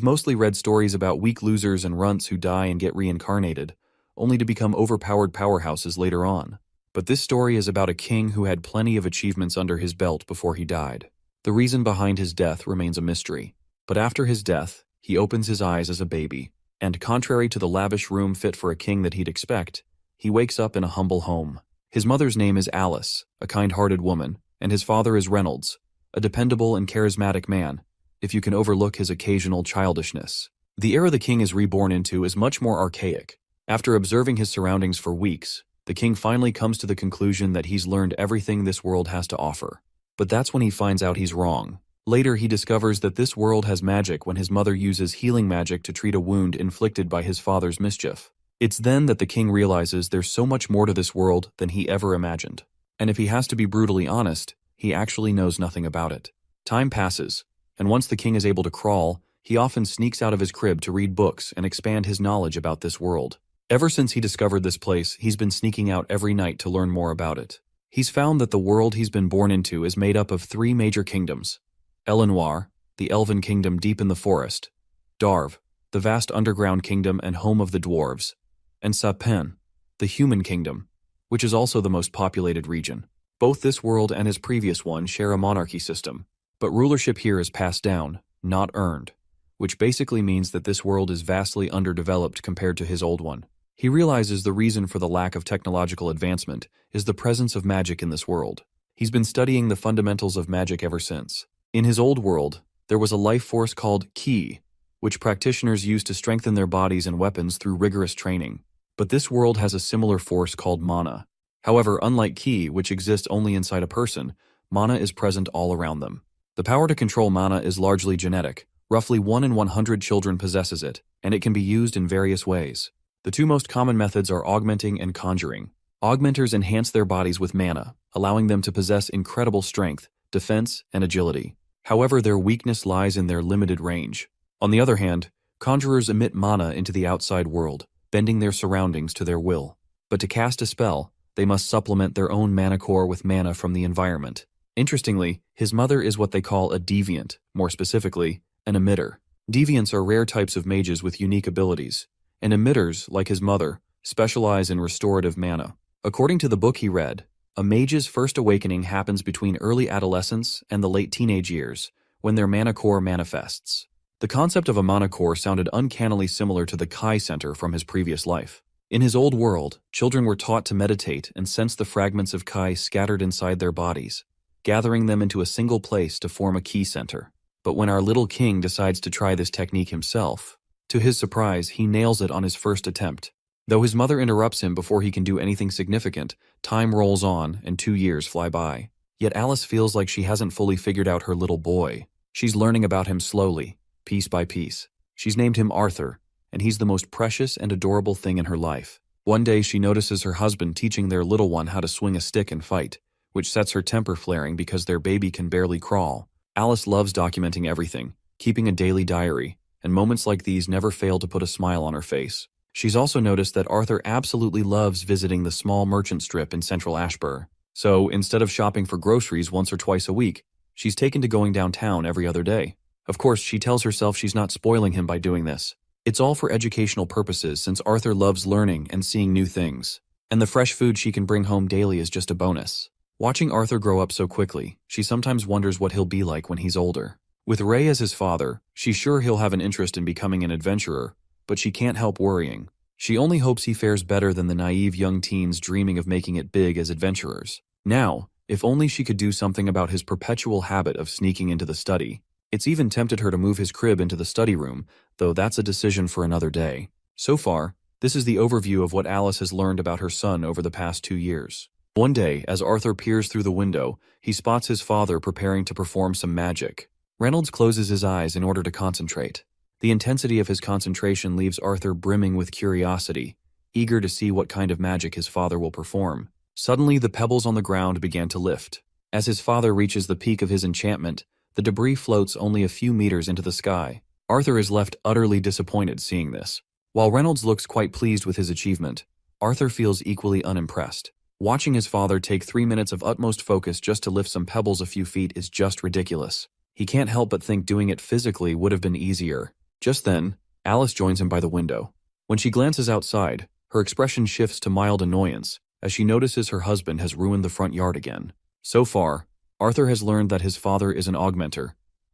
I've mostly read stories about weak losers and runts who die and get reincarnated, only to become overpowered powerhouses later on. But this story is about a king who had plenty of achievements under his belt before he died. The reason behind his death remains a mystery. But after his death, he opens his eyes as a baby, and contrary to the lavish room fit for a king that he'd expect, he wakes up in a humble home. His mother's name is Alice, a kind-hearted woman, and his father is Reynolds, a dependable and charismatic man, if you can overlook his occasional childishness. The era the king is reborn into is much more archaic. After observing his surroundings for weeks, the king finally comes to the conclusion that he's learned everything this world has to offer. But that's when he finds out he's wrong. Later, he discovers that this world has magic when his mother uses healing magic to treat a wound inflicted by his father's mischief. It's then that the king realizes there's so much more to this world than he ever imagined. And if he has to be brutally honest, he actually knows nothing about it. Time passes, and once the king is able to crawl, he often sneaks out of his crib to read books and expand his knowledge about this world. Ever since he discovered this place, he's been sneaking out every night to learn more about it. He's found that the world he's been born into is made up of 3 major kingdoms: Elenoir, the elven kingdom deep in the forest; Darv, the vast underground kingdom and home of the dwarves; and Sapin, the human kingdom, which is also the most populated region. Both this world and his previous one share a monarchy system, but rulership here is passed down, not earned, which basically means that this world is vastly underdeveloped compared to his old one. He realizes the reason for the lack of technological advancement is the presence of magic in this world. He's been studying the fundamentals of magic ever since. In his old world, there was a life force called Ki, which practitioners used to strengthen their bodies and weapons through rigorous training. But this world has a similar force called mana. However, unlike Ki, which exists only inside a person, mana is present all around them. The power to control mana is largely genetic. Roughly 1 in 100 children possesses it, and it can be used in various ways. The 2 most common methods are augmenting and conjuring. Augmenters enhance their bodies with mana, allowing them to possess incredible strength, defense, and agility. However, their weakness lies in their limited range. On the other hand, conjurers emit mana into the outside world, bending their surroundings to their will. But to cast a spell, they must supplement their own mana core with mana from the environment. Interestingly, his mother is what they call a deviant, more specifically, an emitter. Deviants are rare types of mages with unique abilities, and emitters, like his mother, specialize in restorative mana. According to the book he read, a mage's first awakening happens between early adolescence and the late teenage years, when their mana core manifests. The concept of a mana core sounded uncannily similar to the Kai Center from his previous life. In his old world, children were taught to meditate and sense the fragments of Kai scattered inside their bodies, gathering them into a single place to form a Ki Center. But when our little king decides to try this technique himself, to his surprise, he nails it on his first attempt. Though his mother interrupts him before he can do anything significant, time rolls on and 2 years fly by. Yet Alice feels like she hasn't fully figured out her little boy. She's learning about him slowly, piece by piece. She's named him Arthur, and he's the most precious and adorable thing in her life. One day she notices her husband teaching their little one how to swing a stick and fight, which sets her temper flaring because their baby can barely crawl. Alice loves documenting everything, keeping a daily diary, and moments like these never fail to put a smile on her face. She's also noticed that Arthur absolutely loves visiting the small merchant strip in central Ashbur. So, instead of shopping for groceries once or twice a week, she's taken to going downtown every other day. Of course, she tells herself she's not spoiling him by doing this. It's all for educational purposes since Arthur loves learning and seeing new things. And the fresh food she can bring home daily is just a bonus. Watching Arthur grow up so quickly, she sometimes wonders what he'll be like when he's older. With Ray as his father, she's sure he'll have an interest in becoming an adventurer, but she can't help worrying. She only hopes he fares better than the naive young teens dreaming of making it big as adventurers. Now, if only she could do something about his perpetual habit of sneaking into the study. It's even tempted her to move his crib into the study room, though that's a decision for another day. So far, this is the overview of what Alice has learned about her son over the past 2 years. One day, as Arthur peers through the window, he spots his father preparing to perform some magic. Reynolds closes his eyes in order to concentrate. The intensity of his concentration leaves Arthur brimming with curiosity, eager to see what kind of magic his father will perform. Suddenly, the pebbles on the ground began to lift. As his father reaches the peak of his enchantment, the debris floats only a few meters into the sky. Arthur is left utterly disappointed seeing this. While Reynolds looks quite pleased with his achievement, Arthur feels equally unimpressed. Watching his father take 3 minutes of utmost focus just to lift some pebbles a few feet is just ridiculous. He can't help but think doing it physically would have been easier. Just then, Alice joins him by the window. When she glances outside, her expression shifts to mild annoyance as she notices her husband has ruined the front yard again. So far, Arthur has learned that his father is an augmenter,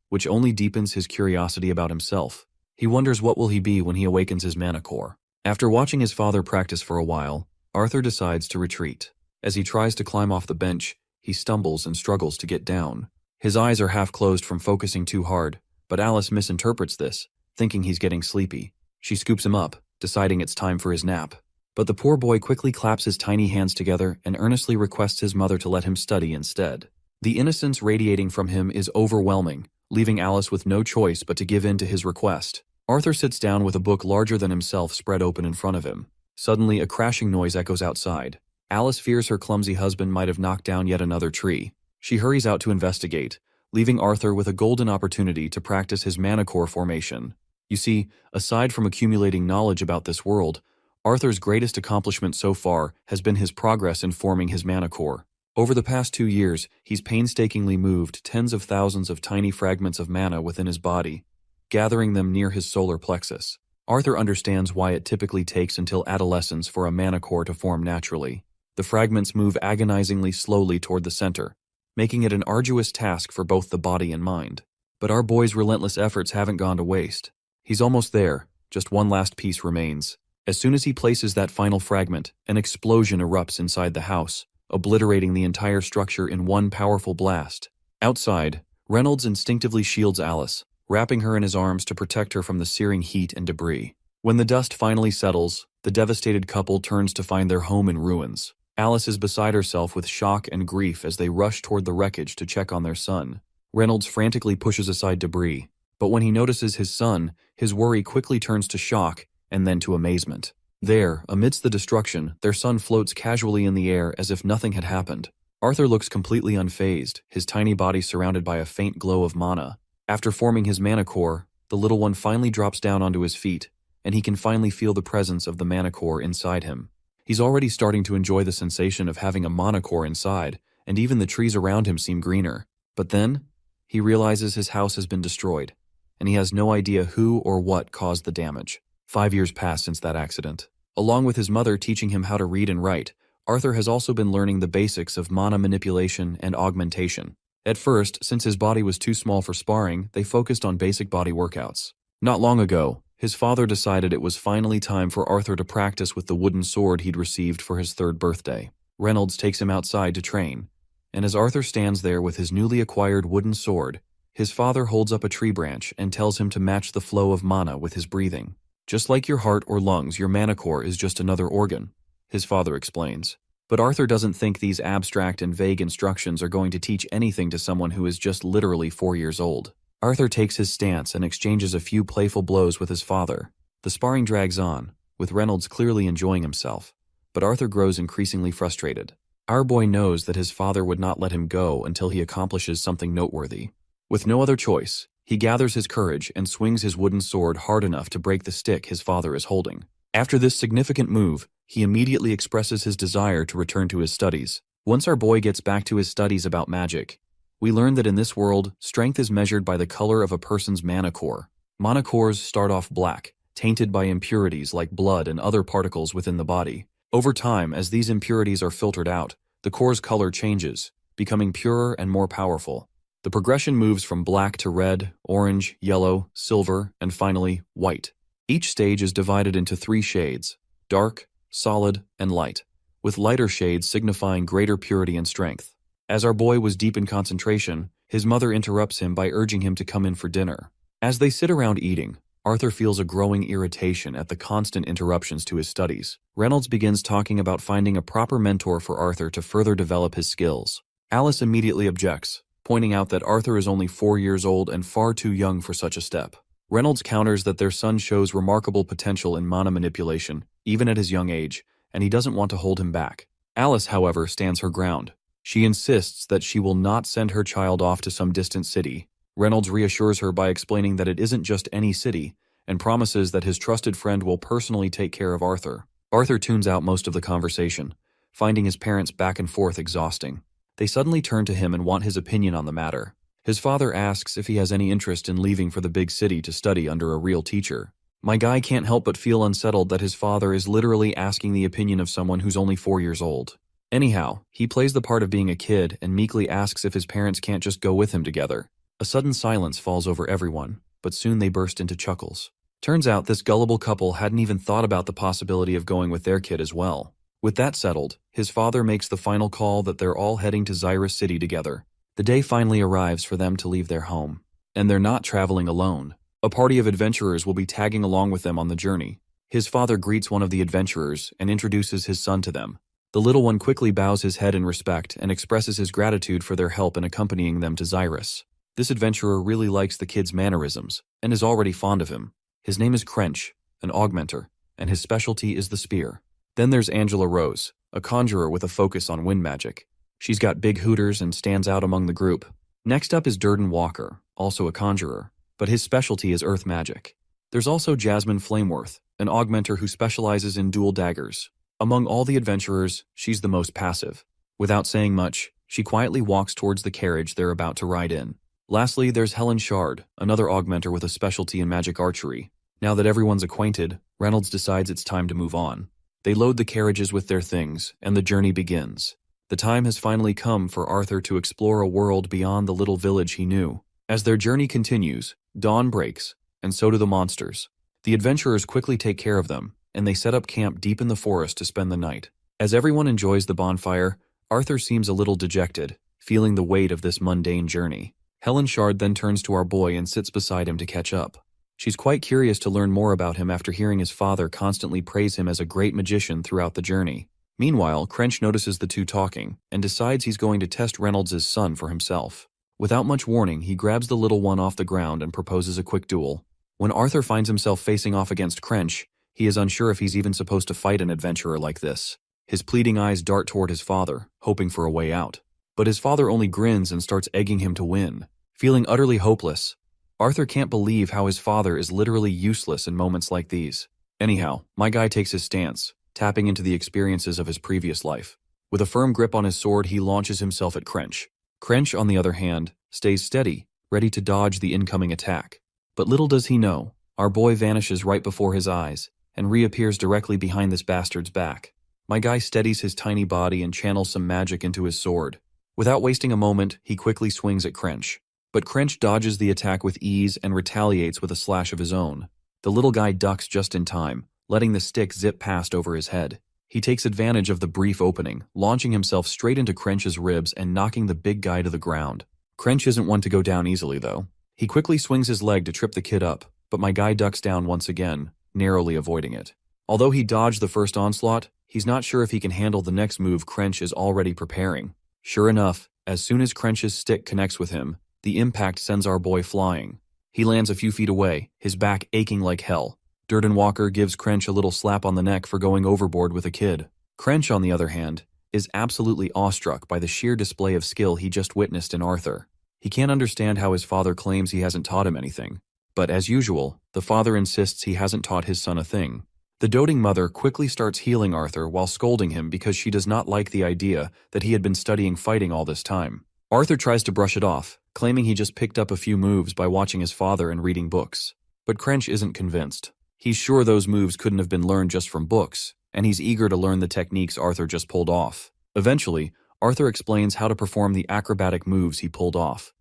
which only deepens his curiosity about himself. He wonders what will he be when he awakens his mana core. After watching his father practice for a while, Arthur decides to retreat. As he tries to climb off the bench, he stumbles and struggles to get down. His eyes are half closed from focusing too hard, but Alice misinterprets this, thinking he's getting sleepy. She scoops him up, deciding it's time for his nap. But the poor boy quickly claps his tiny hands together and earnestly requests his mother to let him study instead. The innocence radiating from him is overwhelming, leaving Alice with no choice but to give in to his request. Arthur sits down with a book larger than himself spread open in front of him. Suddenly, a crashing noise echoes outside. Alice fears her clumsy husband might have knocked down yet another tree. She hurries out to investigate, leaving Arthur with a golden opportunity to practice his mana core formation. You see, aside from accumulating knowledge about this world, Arthur's greatest accomplishment so far has been his progress in forming his mana core. Over the past 2 years, he's painstakingly moved tens of thousands of tiny fragments of mana within his body, gathering them near his solar plexus. Arthur understands why it typically takes until adolescence for a mana core to form naturally. The fragments move agonizingly slowly toward the center, making it an arduous task for both the body and mind. But our boy's relentless efforts haven't gone to waste. He's almost there, just one last piece remains. As soon as he places that final fragment, an explosion erupts inside the house, obliterating the entire structure in one powerful blast. Outside, Reynolds instinctively shields Alice, wrapping her in his arms to protect her from the searing heat and debris. When the dust finally settles, the devastated couple turns to find their home in ruins. Alice is beside herself with shock and grief as they rush toward the wreckage to check on their son. Reynolds frantically pushes aside debris, but when he notices his son, his worry quickly turns to shock and then to amazement. There, amidst the destruction, their son floats casually in the air as if nothing had happened. Arthur looks completely unfazed, his tiny body surrounded by a faint glow of mana. After forming his mana core, the little one finally drops down onto his feet, and he can finally feel the presence of the mana core inside him. He's already starting to enjoy the sensation of having a mana core inside, and even the trees around him seem greener. But then, he realizes his house has been destroyed, and he has no idea who or what caused the damage. 5 years pass since that accident. Along with his mother teaching him how to read and write, Arthur has also been learning the basics of mana manipulation and augmentation. At first, since his body was too small for sparring, they focused on basic body workouts. Not long ago, his father decided it was finally time for Arthur to practice with the wooden sword he'd received for his 3rd birthday. Reynolds takes him outside to train, and as Arthur stands there with his newly acquired wooden sword, his father holds up a tree branch and tells him to match the flow of mana with his breathing. Just like your heart or lungs, your mana core is just another organ, his father explains. But Arthur doesn't think these abstract and vague instructions are going to teach anything to someone who is just literally 4 years old. Arthur takes his stance and exchanges a few playful blows with his father. The sparring drags on, with Reynolds clearly enjoying himself, but Arthur grows increasingly frustrated. Our boy knows that his father would not let him go until he accomplishes something noteworthy. With no other choice, he gathers his courage and swings his wooden sword hard enough to break the stick his father is holding. After this significant move, he immediately expresses his desire to return to his studies. Once our boy gets back to his studies about magic, we learn that in this world, strength is measured by the color of a person's mana core. Mana cores start off black, tainted by impurities like blood and other particles within the body. Over time, as these impurities are filtered out, the core's color changes, becoming purer and more powerful. The progression moves from black to red, orange, yellow, silver, and finally, white. Each stage is divided into 3 shades: dark, solid, and light, with lighter shades signifying greater purity and strength. As our boy was deep in concentration, his mother interrupts him by urging him to come in for dinner. As they sit around eating, Arthur feels a growing irritation at the constant interruptions to his studies. Reynolds begins talking about finding a proper mentor for Arthur to further develop his skills. Alice immediately objects, pointing out that Arthur is only 4 years old and far too young for such a step. Reynolds counters that their son shows remarkable potential in mana manipulation, even at his young age, and he doesn't want to hold him back. Alice, however, stands her ground. She insists that she will not send her child off to some distant city. Reynolds reassures her by explaining that it isn't just any city, and promises that his trusted friend will personally take care of Arthur. Arthur tunes out most of the conversation, finding his parents' back and forth exhausting. They suddenly turn to him and want his opinion on the matter. His father asks if he has any interest in leaving for the big city to study under a real teacher. My guy can't help but feel unsettled that his father is literally asking the opinion of someone who's only 4 years old. Anyhow, he plays the part of being a kid and meekly asks if his parents can't just go with him together. A sudden silence falls over everyone, but soon they burst into chuckles. Turns out this gullible couple hadn't even thought about the possibility of going with their kid as well. With that settled, his father makes the final call that they're all heading to Xyrus City together. The day finally arrives for them to leave their home. And they're not traveling alone. A party of adventurers will be tagging along with them on the journey. His father greets one of the adventurers and introduces his son to them. The little one quickly bows his head in respect and expresses his gratitude for their help in accompanying them to Xyrus. This adventurer really likes the kid's mannerisms and is already fond of him. His name is Crench, an augmenter, and his specialty is the spear. Then there's Angela Rose, a conjurer with a focus on wind magic. She's got big hooters and stands out among the group. Next up is Durden Walker, also a conjurer, but his specialty is earth magic. There's also Jasmine Flameworth, an augmenter who specializes in dual daggers. Among all the adventurers, she's the most passive. Without saying much, she quietly walks towards the carriage they're about to ride in. Lastly, there's Helen Shard, another augmenter with a specialty in magic archery. Now that everyone's acquainted, Reynolds decides it's time to move on. They load the carriages with their things, and the journey begins. The time has finally come for Arthur to explore a world beyond the little village he knew. As their journey continues, dawn breaks, and so do the monsters. The adventurers quickly take care of them, and they set up camp deep in the forest to spend the night. As everyone enjoys the bonfire, Arthur seems a little dejected, feeling the weight of this mundane journey. Helen Shard then turns to our boy and sits beside him to catch up. She's quite curious to learn more about him after hearing his father constantly praise him as a great magician throughout the journey. Meanwhile, Crench notices the two talking and decides he's going to test Reynolds' son for himself. Without much warning, he grabs the little one off the ground and proposes a quick duel. When Arthur finds himself facing off against Crench, he is unsure if he's even supposed to fight an adventurer like this. His pleading eyes dart toward his father, hoping for a way out. But his father only grins and starts egging him to win. Feeling utterly hopeless, Arthur can't believe how his father is literally useless in moments like these. Anyhow, my guy takes his stance, tapping into the experiences of his previous life. With a firm grip on his sword, he launches himself at Crench. Crench, on the other hand, stays steady, ready to dodge the incoming attack. But little does he know, our boy vanishes right before his eyes and reappears directly behind this bastard's back. My guy steadies his tiny body and channels some magic into his sword. Without wasting a moment, he quickly swings at Crench. But Crench dodges the attack with ease and retaliates with a slash of his own. The little guy ducks just in time, letting the stick zip past over his head. He takes advantage of the brief opening, launching himself straight into Crench's ribs and knocking the big guy to the ground. Crench isn't one to go down easily, though. He quickly swings his leg to trip the kid up, but my guy ducks down once again, narrowly avoiding it. Although he dodged the first onslaught, he's not sure if he can handle the next move Crench is already preparing. Sure enough, as soon as Crench's stick connects with him, the impact sends our boy flying. He lands a few feet away, his back aching like hell. Durden Walker gives Crench a little slap on the neck for going overboard with a kid. Crench, on the other hand, is absolutely awestruck by the sheer display of skill he just witnessed in Arthur. He can't understand how his father claims he hasn't taught him anything. But as usual, the father insists he hasn't taught his son a thing. The doting mother quickly starts healing Arthur while scolding him because she does not like the idea that he had been studying fighting all this time. Arthur tries to brush it off, claiming he just picked up a few moves by watching his father and reading books. But Crench isn't convinced. He's sure those moves couldn't have been learned just from books, and he's eager to learn the techniques Arthur just pulled off. Eventually, Arthur explains how to perform the acrobatic moves he pulled off.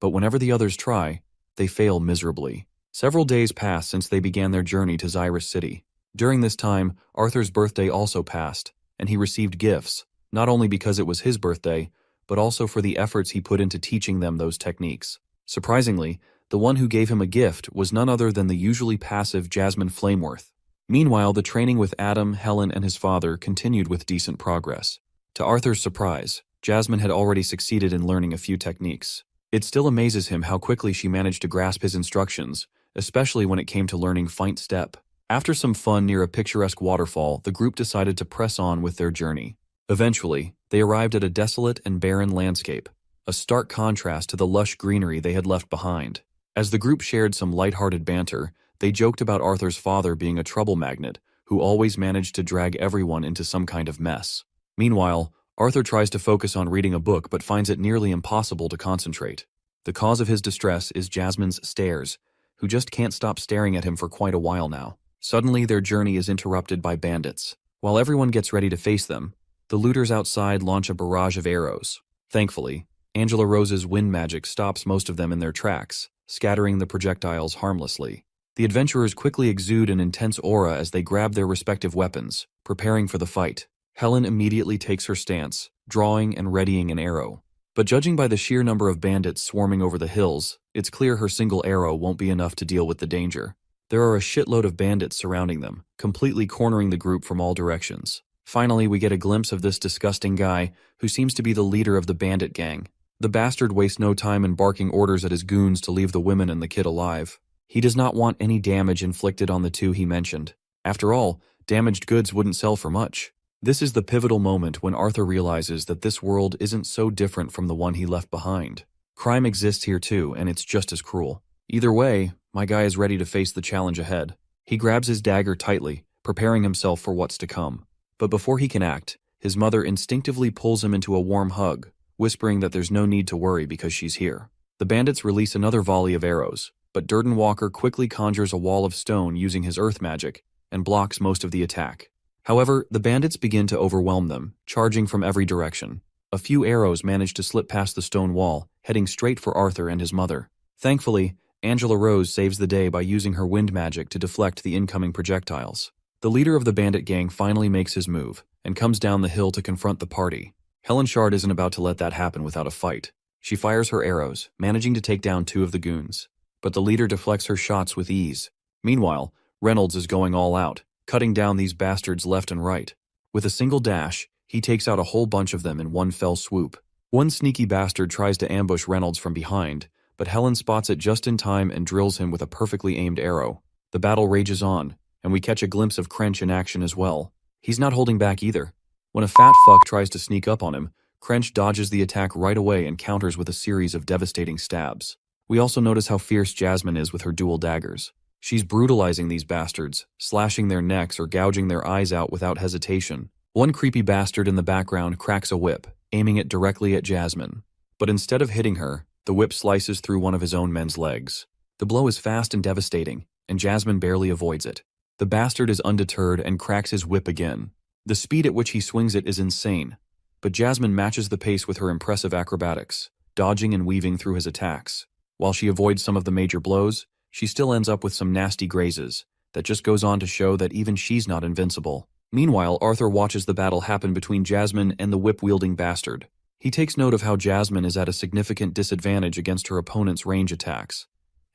But whenever the others try, they fail miserably. Several days pass since they began their journey to Xyrus City. During this time, Arthur's birthday also passed, and he received gifts, not only because it was his birthday, but also for the efforts he put into teaching them those techniques. Surprisingly, the one who gave him a gift was none other than the usually passive Jasmine Flameworth. Meanwhile, the training with Adam, Helen, and his father continued with decent progress. To Arthur's surprise, Jasmine had already succeeded in learning a few techniques. It still amazes him how quickly she managed to grasp his instructions, especially when it came to learning feint step. After some fun near a picturesque waterfall, the group decided to press on with their journey. Eventually, they arrived at a desolate and barren landscape, a stark contrast to the lush greenery they had left behind. As the group shared some lighthearted banter, they joked about Arthur's father being a trouble magnet who always managed to drag everyone into some kind of mess. Meanwhile, Arthur tries to focus on reading a book but finds it nearly impossible to concentrate. The cause of his distress is Jasmine's stares, who just can't stop staring at him for quite a while now. Suddenly, their journey is interrupted by bandits. While everyone gets ready to face them, the looters outside launch a barrage of arrows. Thankfully, Angela Rose's wind magic stops most of them in their tracks, scattering the projectiles harmlessly. The adventurers quickly exude an intense aura as they grab their respective weapons, preparing for the fight. Helen immediately takes her stance, drawing and readying an arrow. But judging by the sheer number of bandits swarming over the hills, it's clear her single arrow won't be enough to deal with the danger. There are a shitload of bandits surrounding them, completely cornering the group from all directions. Finally, we get a glimpse of this disgusting guy, who seems to be the leader of the bandit gang. The bastard wastes no time in barking orders at his goons to leave the women and the kid alive. He does not want any damage inflicted on the two he mentioned. After all, damaged goods wouldn't sell for much. This is the pivotal moment when Arthur realizes that this world isn't so different from the one he left behind. Crime exists here too, and it's just as cruel. Either way, my guy is ready to face the challenge ahead. He grabs his dagger tightly, preparing himself for what's to come. But before he can act, his mother instinctively pulls him into a warm hug, whispering that there's no need to worry because she's here. The bandits release another volley of arrows, but Durden Walker quickly conjures a wall of stone using his earth magic and blocks most of the attack. However, the bandits begin to overwhelm them, charging from every direction. A few arrows manage to slip past the stone wall, heading straight for Arthur and his mother. Thankfully, Angela Rose saves the day by using her wind magic to deflect the incoming projectiles. The leader of the bandit gang finally makes his move, and comes down the hill to confront the party. Helen Shard isn't about to let that happen without a fight. She fires her arrows, managing to take down two of the goons. But the leader deflects her shots with ease. Meanwhile, Reynolds is going all out, cutting down these bastards left and right. With a single dash, he takes out a whole bunch of them in one fell swoop. One sneaky bastard tries to ambush Reynolds from behind, but Helen spots it just in time and drills him with a perfectly aimed arrow. The battle rages on, and we catch a glimpse of Crench in action as well. He's not holding back either. When a fat fuck tries to sneak up on him, Crench dodges the attack right away and counters with a series of devastating stabs. We also notice how fierce Jasmine is with her dual daggers. She's brutalizing these bastards, slashing their necks or gouging their eyes out without hesitation. One creepy bastard in the background cracks a whip, aiming it directly at Jasmine. But instead of hitting her, the whip slices through one of his own men's legs. The blow is fast and devastating, and Jasmine barely avoids it. The bastard is undeterred and cracks his whip again. The speed at which he swings it is insane, but Jasmine matches the pace with her impressive acrobatics, dodging and weaving through his attacks. While she avoids some of the major blows, she still ends up with some nasty grazes. That just goes on to show that even she's not invincible. Meanwhile, Arthur watches the battle happen between Jasmine and the whip-wielding bastard. He takes note of how Jasmine is at a significant disadvantage against her opponent's range attacks,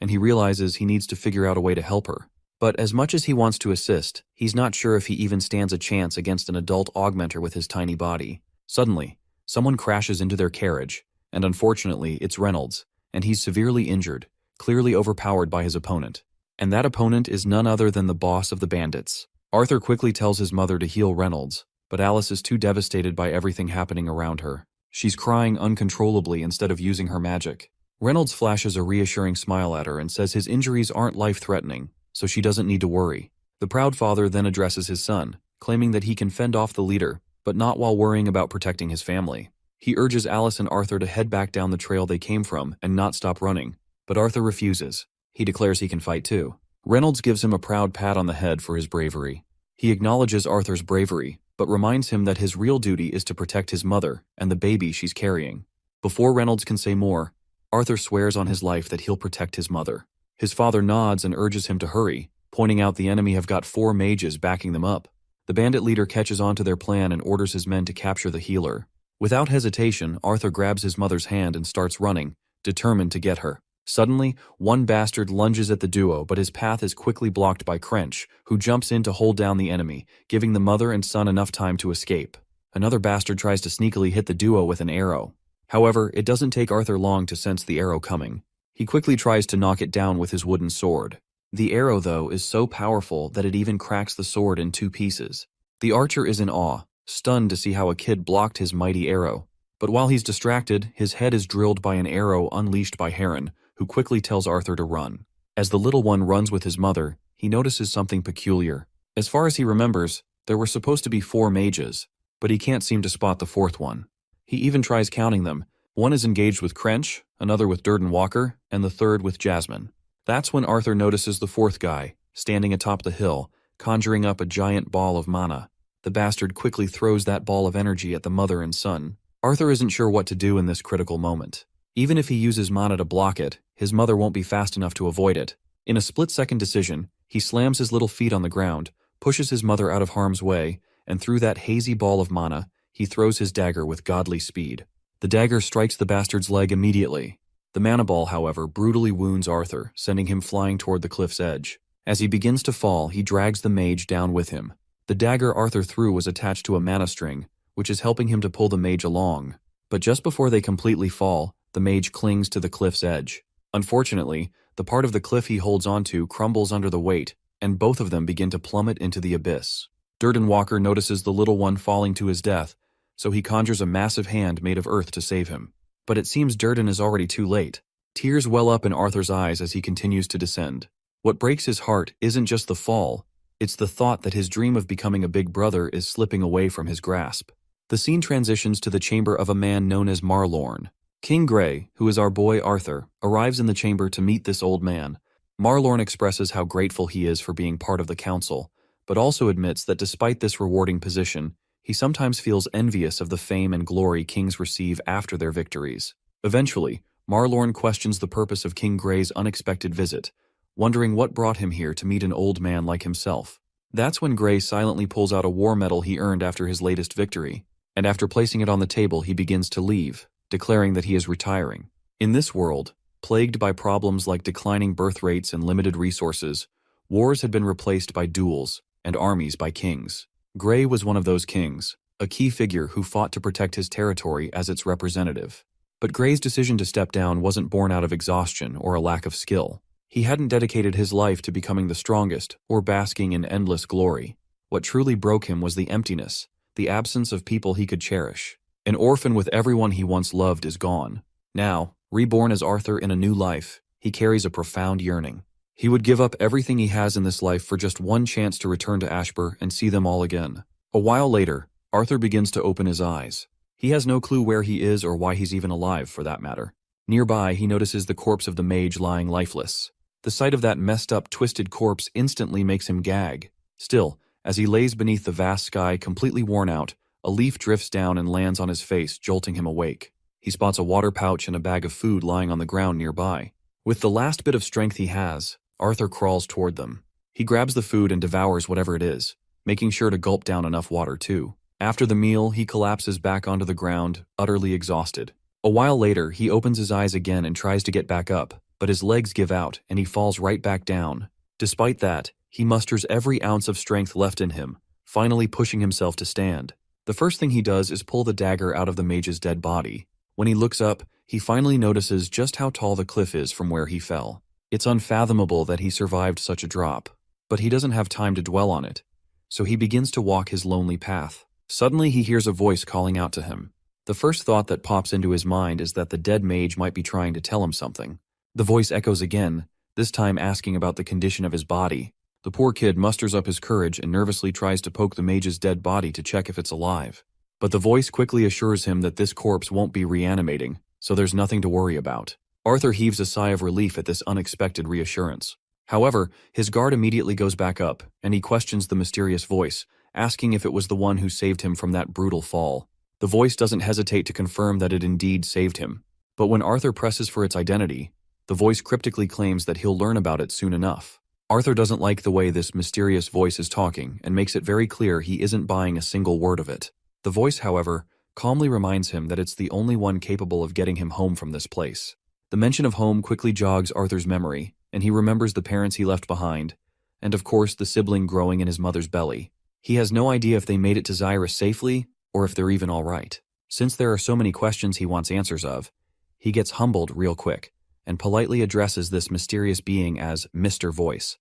and he realizes he needs to figure out a way to help her. But as much as he wants to assist, he's not sure if he even stands a chance against an adult augmenter with his tiny body. Suddenly, someone crashes into their carriage, and unfortunately, it's Reynolds, and he's severely injured, clearly overpowered by his opponent. And that opponent is none other than the boss of the bandits. Arthur quickly tells his mother to heal Reynolds, but Alice is too devastated by everything happening around her. She's crying uncontrollably instead of using her magic. Reynolds flashes a reassuring smile at her and says his injuries aren't life-threatening, so she doesn't need to worry. The proud father then addresses his son, claiming that he can fend off the leader, but not while worrying about protecting his family. He urges Alice and Arthur to head back down the trail they came from and not stop running, but Arthur refuses. He declares he can fight too. Reynolds gives him a proud pat on the head for his bravery. He acknowledges Arthur's bravery, but reminds him that his real duty is to protect his mother and the baby she's carrying. Before Reynolds can say more, Arthur swears on his life that he'll protect his mother. His father nods and urges him to hurry, pointing out the enemy have got 4 mages backing them up. The bandit leader catches on to their plan and orders his men to capture the healer. Without hesitation, Arthur grabs his mother's hand and starts running, determined to get her. Suddenly, one bastard lunges at the duo, but his path is quickly blocked by Crench, who jumps in to hold down the enemy, giving the mother and son enough time to escape. Another bastard tries to sneakily hit the duo with an arrow. However, it doesn't take Arthur long to sense the arrow coming. He quickly tries to knock it down with his wooden sword. The arrow, though, is so powerful that it even cracks the sword in 2 pieces. The archer is in awe, stunned to see how a kid blocked his mighty arrow. But while he's distracted, his head is drilled by an arrow unleashed by Heron, who quickly tells Arthur to run. As the little one runs with his mother, he notices something peculiar. As far as he remembers, there were supposed to be 4 mages, but he can't seem to spot the 4th one. He even tries counting them, One is engaged with Crench, another with Durden Walker, and the third with Jasmine. That's when Arthur notices the fourth guy, standing atop the hill, conjuring up a giant ball of mana. The bastard quickly throws that ball of energy at the mother and son. Arthur isn't sure what to do in this critical moment. Even if he uses mana to block it, his mother won't be fast enough to avoid it. In a split-second decision, he slams his little feet on the ground, pushes his mother out of harm's way, and through that hazy ball of mana, he throws his dagger with godly speed. The dagger strikes the bastard's leg immediately. The mana ball, however, brutally wounds Arthur, sending him flying toward the cliff's edge. As he begins to fall, he drags the mage down with him. The dagger Arthur threw was attached to a mana string, which is helping him to pull the mage along. But just before they completely fall, the mage clings to the cliff's edge. Unfortunately, the part of the cliff he holds onto crumbles under the weight, and both of them begin to plummet into the abyss. Durden Walker notices the little one falling to his death, so he conjures a massive hand made of earth to save him. But it seems Durden is already too late. Tears well up in Arthur's eyes as he continues to descend. What breaks his heart isn't just the fall, it's the thought that his dream of becoming a big brother is slipping away from his grasp. The scene transitions to the chamber of a man known as Marlorn. King Grey, who is our boy Arthur, arrives in the chamber to meet this old man. Marlorn expresses how grateful he is for being part of the council, but also admits that despite this rewarding position, he sometimes feels envious of the fame and glory kings receive after their victories. Eventually, Marlorn questions the purpose of King Grey's unexpected visit, wondering what brought him here to meet an old man like himself. That's when Grey silently pulls out a war medal he earned after his latest victory, and after placing it on the table he begins to leave, declaring that he is retiring. In this world, plagued by problems like declining birth rates and limited resources, wars had been replaced by duels, and armies by kings. Grey was one of those kings, a key figure who fought to protect his territory as its representative. But Grey's decision to step down wasn't born out of exhaustion or a lack of skill. He hadn't dedicated his life to becoming the strongest or basking in endless glory. What truly broke him was the emptiness, the absence of people he could cherish. An orphan with everyone he once loved is gone. Now, reborn as Arthur in a new life, he carries a profound yearning. He would give up everything he has in this life for just one chance to return to Ashbur and see them all again. A while later, Arthur begins to open his eyes. He has no clue where he is or why he's even alive, for that matter. Nearby, he notices the corpse of the mage lying lifeless. The sight of that messed up, twisted corpse instantly makes him gag. Still, as he lays beneath the vast sky, completely worn out, a leaf drifts down and lands on his face, jolting him awake. He spots a water pouch and a bag of food lying on the ground nearby. With the last bit of strength he has, Arthur crawls toward them. He grabs the food and devours whatever it is, making sure to gulp down enough water too. After the meal, he collapses back onto the ground, utterly exhausted. A while later, he opens his eyes again and tries to get back up, but his legs give out and he falls right back down. Despite that, he musters every ounce of strength left in him, finally pushing himself to stand. The first thing he does is pull the dagger out of the mage's dead body. When he looks up, he finally notices just how tall the cliff is from where he fell. It's unfathomable that he survived such a drop, but he doesn't have time to dwell on it, so he begins to walk his lonely path. Suddenly he hears a voice calling out to him. The first thought that pops into his mind is that the dead mage might be trying to tell him something. The voice echoes again, this time asking about the condition of his body. The poor kid musters up his courage and nervously tries to poke the mage's dead body to check if it's alive. But the voice quickly assures him that this corpse won't be reanimating, so there's nothing to worry about. Arthur heaves a sigh of relief at this unexpected reassurance. However, his guard immediately goes back up, and he questions the mysterious voice, asking if it was the one who saved him from that brutal fall. The voice doesn't hesitate to confirm that it indeed saved him. But when Arthur presses for its identity, the voice cryptically claims that he'll learn about it soon enough. Arthur doesn't like the way this mysterious voice is talking and makes it very clear he isn't buying a single word of it. The voice, however, calmly reminds him that it's the only one capable of getting him home from this place. The mention of home quickly jogs Arthur's memory, and he remembers the parents he left behind, and of course the sibling growing in his mother's belly. He has no idea if they made it to Zyra safely, or if they're even alright. Since there are so many questions he wants answers of, he gets humbled real quick, and politely addresses this mysterious being as Mr. Voice,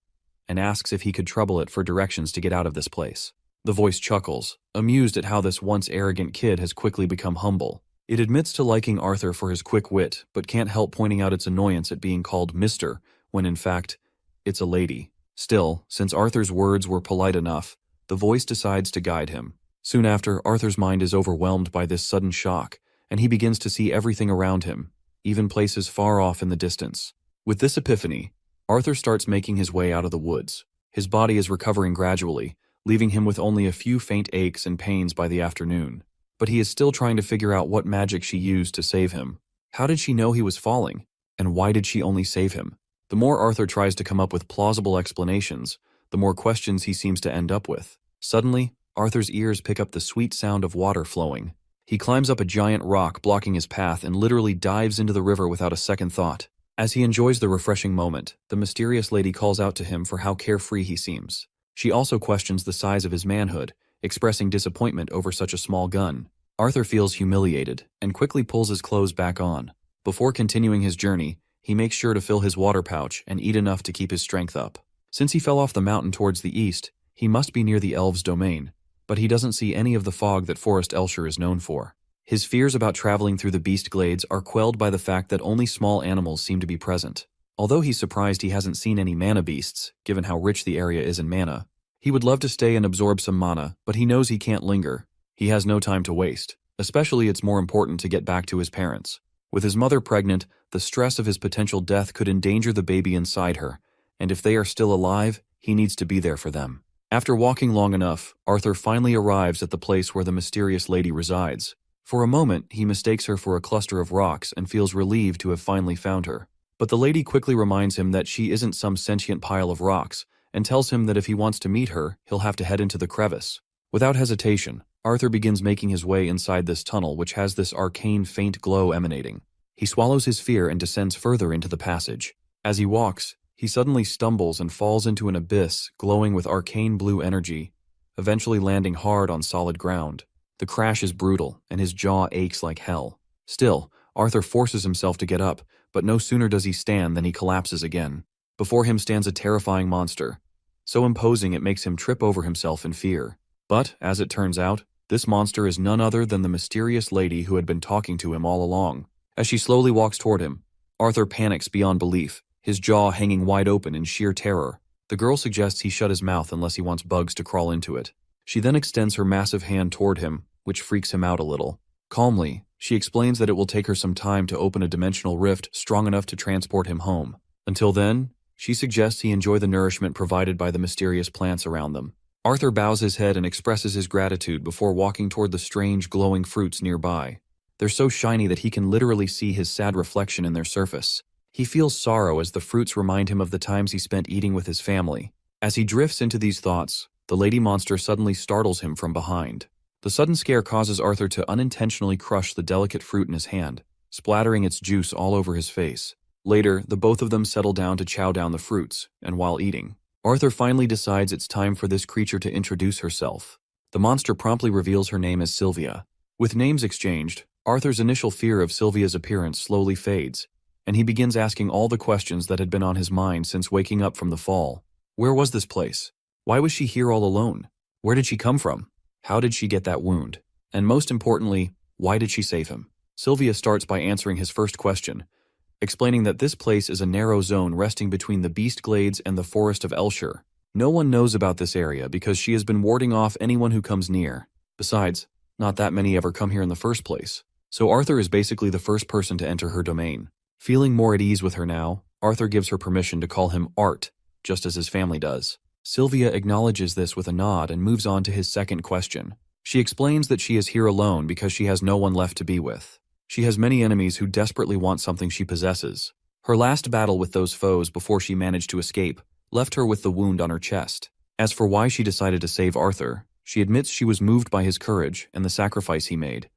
and asks if he could trouble it for directions to get out of this place. The voice chuckles, amused at how this once arrogant kid has quickly become humble. It admits to liking Arthur for his quick wit, but can't help pointing out its annoyance at being called Mr., when in fact, it's a lady. Still, since Arthur's words were polite enough, the voice decides to guide him. Soon after, Arthur's mind is overwhelmed by this sudden shock, and he begins to see everything around him, even places far off in the distance. With this epiphany, Arthur starts making his way out of the woods. His body is recovering gradually, leaving him with only a few faint aches and pains by the afternoon. But he is still trying to figure out what magic she used to save him. How did she know he was falling? And why did she only save him? The more Arthur tries to come up with plausible explanations, the more questions he seems to end up with. Suddenly, Arthur's ears pick up the sweet sound of water flowing. He climbs up a giant rock blocking his path and literally dives into the river without a second thought. As he enjoys the refreshing moment, the mysterious lady calls out to him for how carefree he seems. She also questions the size of his manhood, expressing disappointment over such a small gun. Arthur feels humiliated and quickly pulls his clothes back on. Before continuing his journey, he makes sure to fill his water pouch and eat enough to keep his strength up. Since he fell off the mountain towards the east, he must be near the elves' domain, but he doesn't see any of the fog that Forest Elsher is known for. His fears about traveling through the beast glades are quelled by the fact that only small animals seem to be present. Although he's surprised he hasn't seen any mana beasts, given how rich the area is in mana. He would love to stay and absorb some mana, but he knows he can't linger. He has no time to waste. Especially it's more important to get back to his parents. With his mother pregnant, the stress of his potential death could endanger the baby inside her, and if they are still alive, he needs to be there for them. After walking long enough, Arthur finally arrives at the place where the mysterious lady resides. For a moment, he mistakes her for a cluster of rocks and feels relieved to have finally found her. But the lady quickly reminds him that she isn't some sentient pile of rocks, and tells him that if he wants to meet her, he'll have to head into the crevice. Without hesitation, Arthur begins making his way inside this tunnel which has this arcane faint glow emanating. He swallows his fear and descends further into the passage. As he walks, he suddenly stumbles and falls into an abyss glowing with arcane blue energy, eventually landing hard on solid ground. The crash is brutal, and his jaw aches like hell. Still, Arthur forces himself to get up, but no sooner does he stand than he collapses again. Before him stands a terrifying monster, so imposing it makes him trip over himself in fear. But, as it turns out, this monster is none other than the mysterious lady who had been talking to him all along. As she slowly walks toward him, Arthur panics beyond belief, his jaw hanging wide open in sheer terror. The girl suggests he shut his mouth unless he wants bugs to crawl into it. She then extends her massive hand toward him, which freaks him out a little. Calmly, she explains that it will take her some time to open a dimensional rift strong enough to transport him home. Until then, she suggests he enjoy the nourishment provided by the mysterious plants around them. Arthur bows his head and expresses his gratitude before walking toward the strange glowing fruits nearby. They're so shiny that he can literally see his sad reflection in their surface. He feels sorrow as the fruits remind him of the times he spent eating with his family. As he drifts into these thoughts, the lady monster suddenly startles him from behind. The sudden scare causes Arthur to unintentionally crush the delicate fruit in his hand, splattering its juice all over his face. Later, the both of them settle down to chow down the fruits, and while eating, Arthur finally decides it's time for this creature to introduce herself. The monster promptly reveals her name as Sylvia. With names exchanged, Arthur's initial fear of Sylvia's appearance slowly fades, and he begins asking all the questions that had been on his mind since waking up from the fall. Where was this place? Why was she here all alone? Where did she come from? How did she get that wound? And most importantly, why did she save him? Sylvia starts by answering his first question, explaining that this place is a narrow zone resting between the Beast Glades and the Forest of Elsher. No one knows about this area because she has been warding off anyone who comes near. Besides, not that many ever come here in the first place. So Arthur is basically the first person to enter her domain. Feeling more at ease with her now, Arthur gives her permission to call him Art, just as his family does. Sylvia acknowledges this with a nod and moves on to his second question. She explains that she is here alone because she has no one left to be with. She has many enemies who desperately want something she possesses. Her last battle with those foes before she managed to escape left her with the wound on her chest. As for why she decided to save Arthur, she admits she was moved by his courage and the sacrifice he made.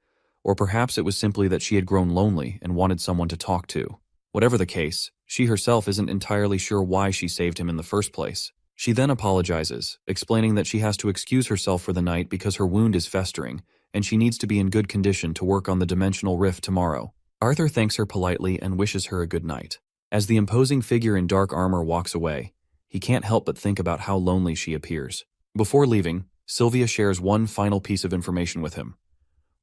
Or perhaps it was simply that she had grown lonely and wanted someone to talk to. Whatever the case, she herself isn't entirely sure why she saved him in the first place. She then apologizes, explaining that she has to excuse herself for the night because her wound is festering, and she needs to be in good condition to work on the dimensional rift tomorrow. Arthur thanks her politely and wishes her a good night. As the imposing figure in dark armor walks away, he can't help but think about how lonely she appears. Before leaving, Sylvia shares one final piece of information with him.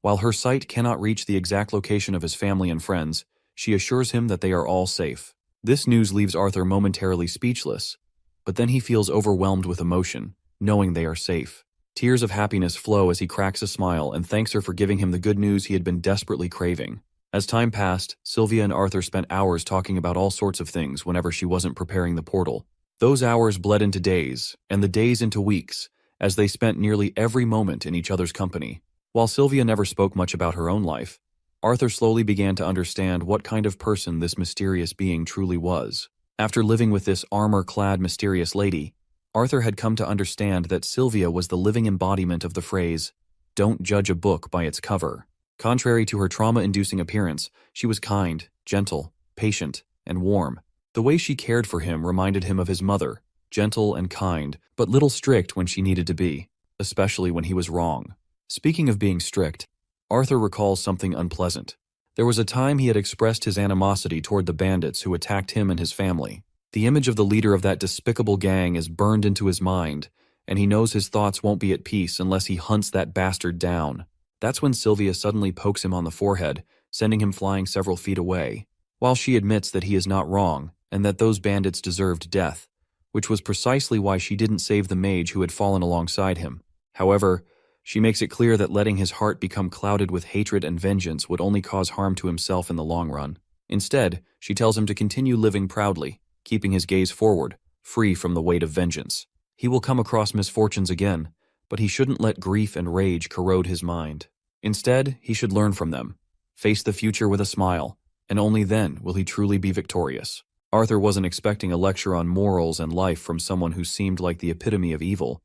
While her sight cannot reach the exact location of his family and friends, she assures him that they are all safe. This news leaves Arthur momentarily speechless, but then he feels overwhelmed with emotion, knowing they are safe. Tears of happiness flow as he cracks a smile and thanks her for giving him the good news he had been desperately craving. As time passed, Sylvia and Arthur spent hours talking about all sorts of things whenever she wasn't preparing the portal. Those hours bled into days, and the days into weeks, as they spent nearly every moment in each other's company. While Sylvia never spoke much about her own life, Arthur slowly began to understand what kind of person this mysterious being truly was. After living with this armor-clad mysterious lady, Arthur had come to understand that Sylvia was the living embodiment of the phrase, "Don't judge a book by its cover." Contrary to her trauma-inducing appearance, she was kind, gentle, patient, and warm. The way she cared for him reminded him of his mother, gentle and kind, but little strict when she needed to be, especially when he was wrong. Speaking of being strict, Arthur recalls something unpleasant. There was a time he had expressed his animosity toward the bandits who attacked him and his family. The image of the leader of that despicable gang is burned into his mind, and he knows his thoughts won't be at peace unless he hunts that bastard down. That's when Sylvia suddenly pokes him on the forehead, sending him flying several feet away. While she admits that he is not wrong, and that those bandits deserved death, which was precisely why she didn't save the mage who had fallen alongside him. However, she makes it clear that letting his heart become clouded with hatred and vengeance would only cause harm to himself in the long run. Instead, she tells him to continue living proudly, keeping his gaze forward, free from the weight of vengeance. He will come across misfortunes again, but he shouldn't let grief and rage corrode his mind. Instead, he should learn from them, face the future with a smile, and only then will he truly be victorious. Arthur wasn't expecting a lecture on morals and life from someone who seemed like the epitome of evil,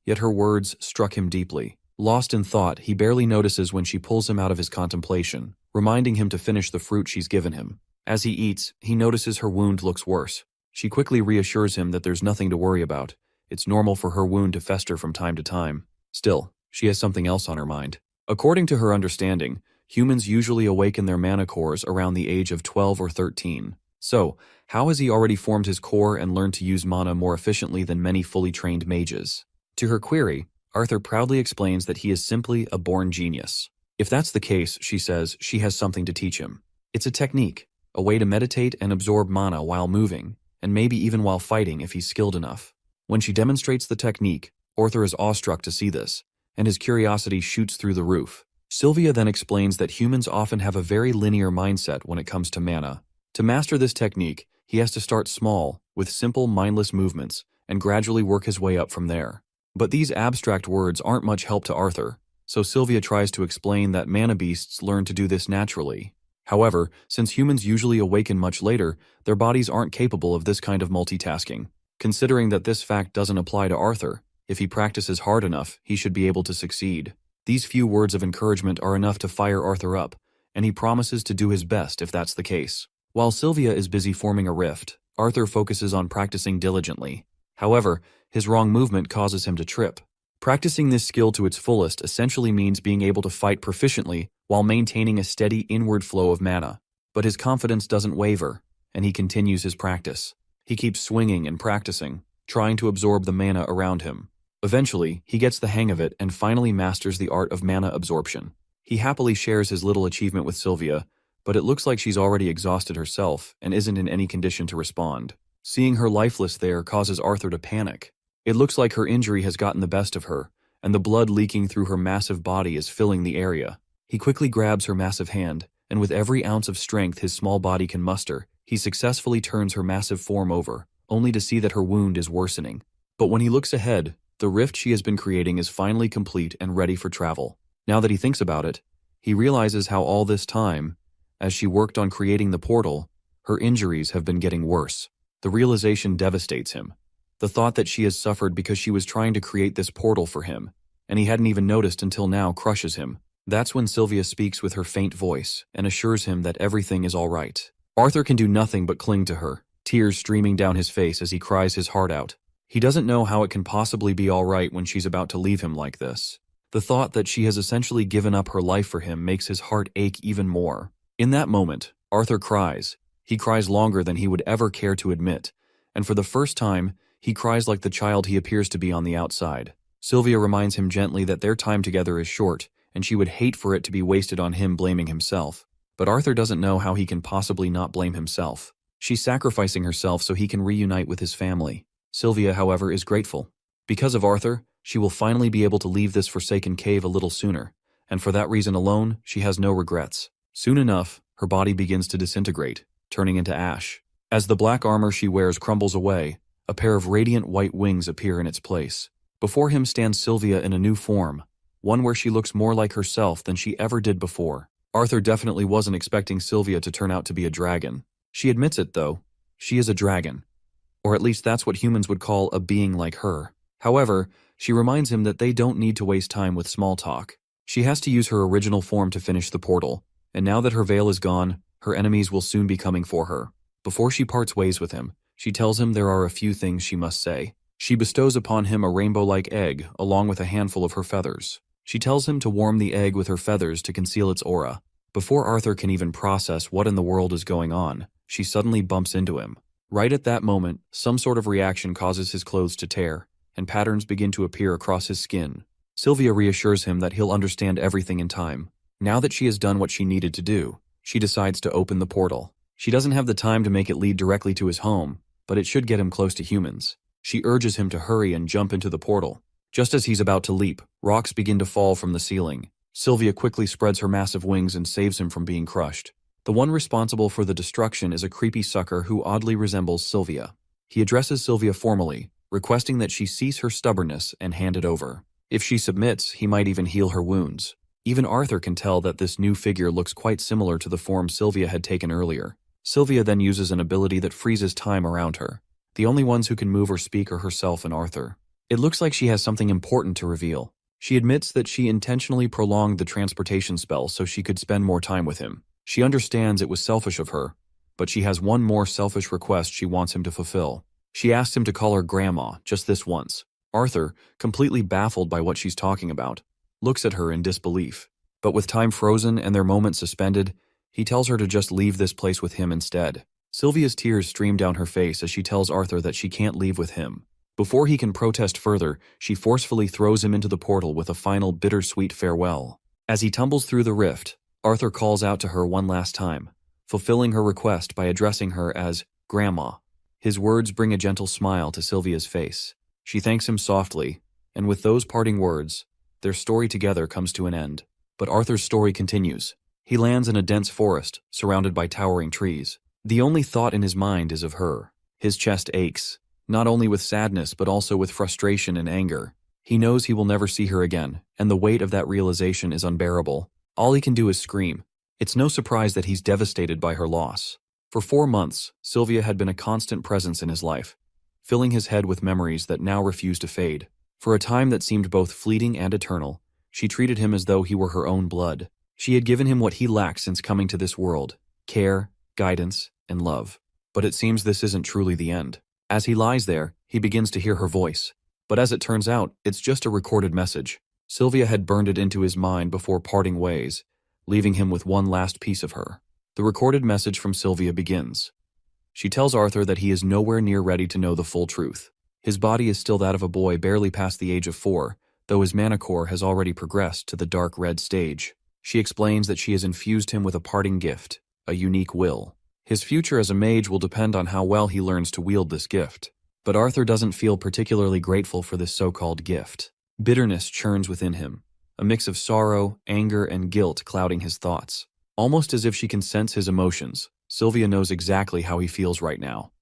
yet her words struck him deeply. Lost in thought, he barely notices when she pulls him out of his contemplation, reminding him to finish the fruit she's given him. As he eats, he notices her wound looks worse. She quickly reassures him that there's nothing to worry about. It's normal for her wound to fester from time to time. Still, she has something else on her mind. According to her understanding, humans usually awaken their mana cores around the age of 12 or 13. So, how has he already formed his core and learned to use mana more efficiently than many fully trained mages? To her query, Arthur proudly explains that he is simply a born genius. If that's the case, she says, she has something to teach him. It's a technique, a way to meditate and absorb mana while moving, and maybe even while fighting if he's skilled enough. When she demonstrates the technique, Arthur is awestruck to see this, and his curiosity shoots through the roof. Sylvia then explains that humans often have a very linear mindset when it comes to mana. To master this technique, he has to start small, with simple mindless movements, and gradually work his way up from there. But these abstract words aren't much help to Arthur, so Sylvia tries to explain that mana beasts learn to do this naturally. However, since humans usually awaken much later, their bodies aren't capable of this kind of multitasking. Considering that this fact doesn't apply to Arthur, if he practices hard enough, he should be able to succeed. These few words of encouragement are enough to fire Arthur up, and he promises to do his best if that's the case. While Sylvia is busy forming a rift, Arthur focuses on practicing diligently. However, his wrong movement causes him to trip. Practicing this skill to its fullest essentially means being able to fight proficiently while maintaining a steady inward flow of mana. But his confidence doesn't waver, and he continues his practice. He keeps swinging and practicing, trying to absorb the mana around him. Eventually, he gets the hang of it and finally masters the art of mana absorption. He happily shares his little achievement with Sylvia, but it looks like she's already exhausted herself and isn't in any condition to respond. Seeing her lifeless there causes Arthur to panic. It looks like her injury has gotten the best of her, and the blood leaking through her massive body is filling the area. He quickly grabs her massive hand, and with every ounce of strength his small body can muster, he successfully turns her massive form over, only to see that her wound is worsening. But when he looks ahead, the rift she has been creating is finally complete and ready for travel. Now that he thinks about it, he realizes how all this time, as she worked on creating the portal, her injuries have been getting worse. The realization devastates him. The thought that she has suffered because she was trying to create this portal for him, and he hadn't even noticed until now, crushes him. That's when Sylvia speaks with her faint voice and assures him that everything is all right. Arthur can do nothing but cling to her, tears streaming down his face as he cries his heart out. He doesn't know how it can possibly be all right when she's about to leave him like this. The thought that she has essentially given up her life for him makes his heart ache even more. In that moment, Arthur cries. He cries longer than he would ever care to admit, and for the first time, he cries like the child he appears to be on the outside. Sylvia reminds him gently that their time together is short, and she would hate for it to be wasted on him blaming himself. But Arthur doesn't know how he can possibly not blame himself. She's sacrificing herself so he can reunite with his family. Sylvia, however, is grateful. Because of Arthur, She will finally be able to leave this forsaken cave a little sooner, and for that reason alone, she has no regrets. Soon enough, her body begins to disintegrate, turning into ash. As the black armor she wears crumbles away, a pair of radiant white wings appear in its place. Before him stands Sylvia in a new form, one where she looks more like herself than she ever did before. Arthur definitely wasn't expecting Sylvia to turn out to be a dragon. She admits it, though. She is a dragon. Or at least that's what humans would call a being like her. However, she reminds him that they don't need to waste time with small talk. She has to use her original form to finish the portal, and now that her veil is gone, her enemies will soon be coming for her. Before she parts ways with him, she tells him there are a few things she must say. She bestows upon him a rainbow-like egg, along with a handful of her feathers. She tells him to warm the egg with her feathers to conceal its aura. Before Arthur can even process what in the world is going on, she suddenly bumps into him. Right at that moment, some sort of reaction causes his clothes to tear, and patterns begin to appear across his skin. Sylvia reassures him that he'll understand everything in time. Now that she has done what she needed to do, she decides to open the portal. She doesn't have the time to make it lead directly to his home, but it should get him close to humans. She urges him to hurry and jump into the portal. Just as he's about to leap, rocks begin to fall from the ceiling. Sylvia quickly spreads her massive wings and saves him from being crushed. The one responsible for the destruction is a creepy sucker who oddly resembles Sylvia. He addresses Sylvia formally, requesting that she cease her stubbornness and hand it over. If she submits, he might even heal her wounds. Even Arthur can tell that this new figure looks quite similar to the form Sylvia had taken earlier. Sylvia then uses an ability that freezes time around her. The only ones who can move or speak are herself and Arthur. It looks like she has something important to reveal. She admits that she intentionally prolonged the transportation spell so she could spend more time with him. She understands it was selfish of her, but she has one more selfish request she wants him to fulfill. She asks him to call her Grandma, just this once. Arthur, completely baffled by what she's talking about, looks at her in disbelief. But with time frozen and their moment suspended, he tells her to just leave this place with him instead. Sylvia's tears stream down her face as she tells Arthur that she can't leave with him. Before he can protest further, she forcefully throws him into the portal with a final bittersweet farewell. As he tumbles through the rift, Arthur calls out to her one last time, fulfilling her request by addressing her as Grandma. His words bring a gentle smile to Sylvia's face. She thanks him softly, and with those parting words, their story together comes to an end. But Arthur's story continues. He lands in a dense forest, surrounded by towering trees. The only thought in his mind is of her. His chest aches, not only with sadness but also with frustration and anger. He knows he will never see her again, and the weight of that realization is unbearable. All he can do is scream. It's no surprise that he's devastated by her loss. For 4 months, Sylvia had been a constant presence in his life, filling his head with memories that now refuse to fade. For a time that seemed both fleeting and eternal, she treated him as though he were her own blood. She had given him what he lacked since coming to this world: care, guidance, and love. But it seems this isn't truly the end. As he lies there, he begins to hear her voice. But as it turns out, it's just a recorded message. Sylvia had burned it into his mind before parting ways, leaving him with one last piece of her. The recorded message from Sylvia begins. She tells Arthur that he is nowhere near ready to know the full truth. His body is still that of a boy barely past the age of 4, though his mana core has already progressed to the dark red stage. She explains that she has infused him with a parting gift, a unique will. His future as a mage will depend on how well he learns to wield this gift. But Arthur doesn't feel particularly grateful for this so-called gift. Bitterness churns within him, a mix of sorrow, anger, and guilt clouding his thoughts. Almost as if she can sense his emotions, Sylvia knows exactly how he feels right now.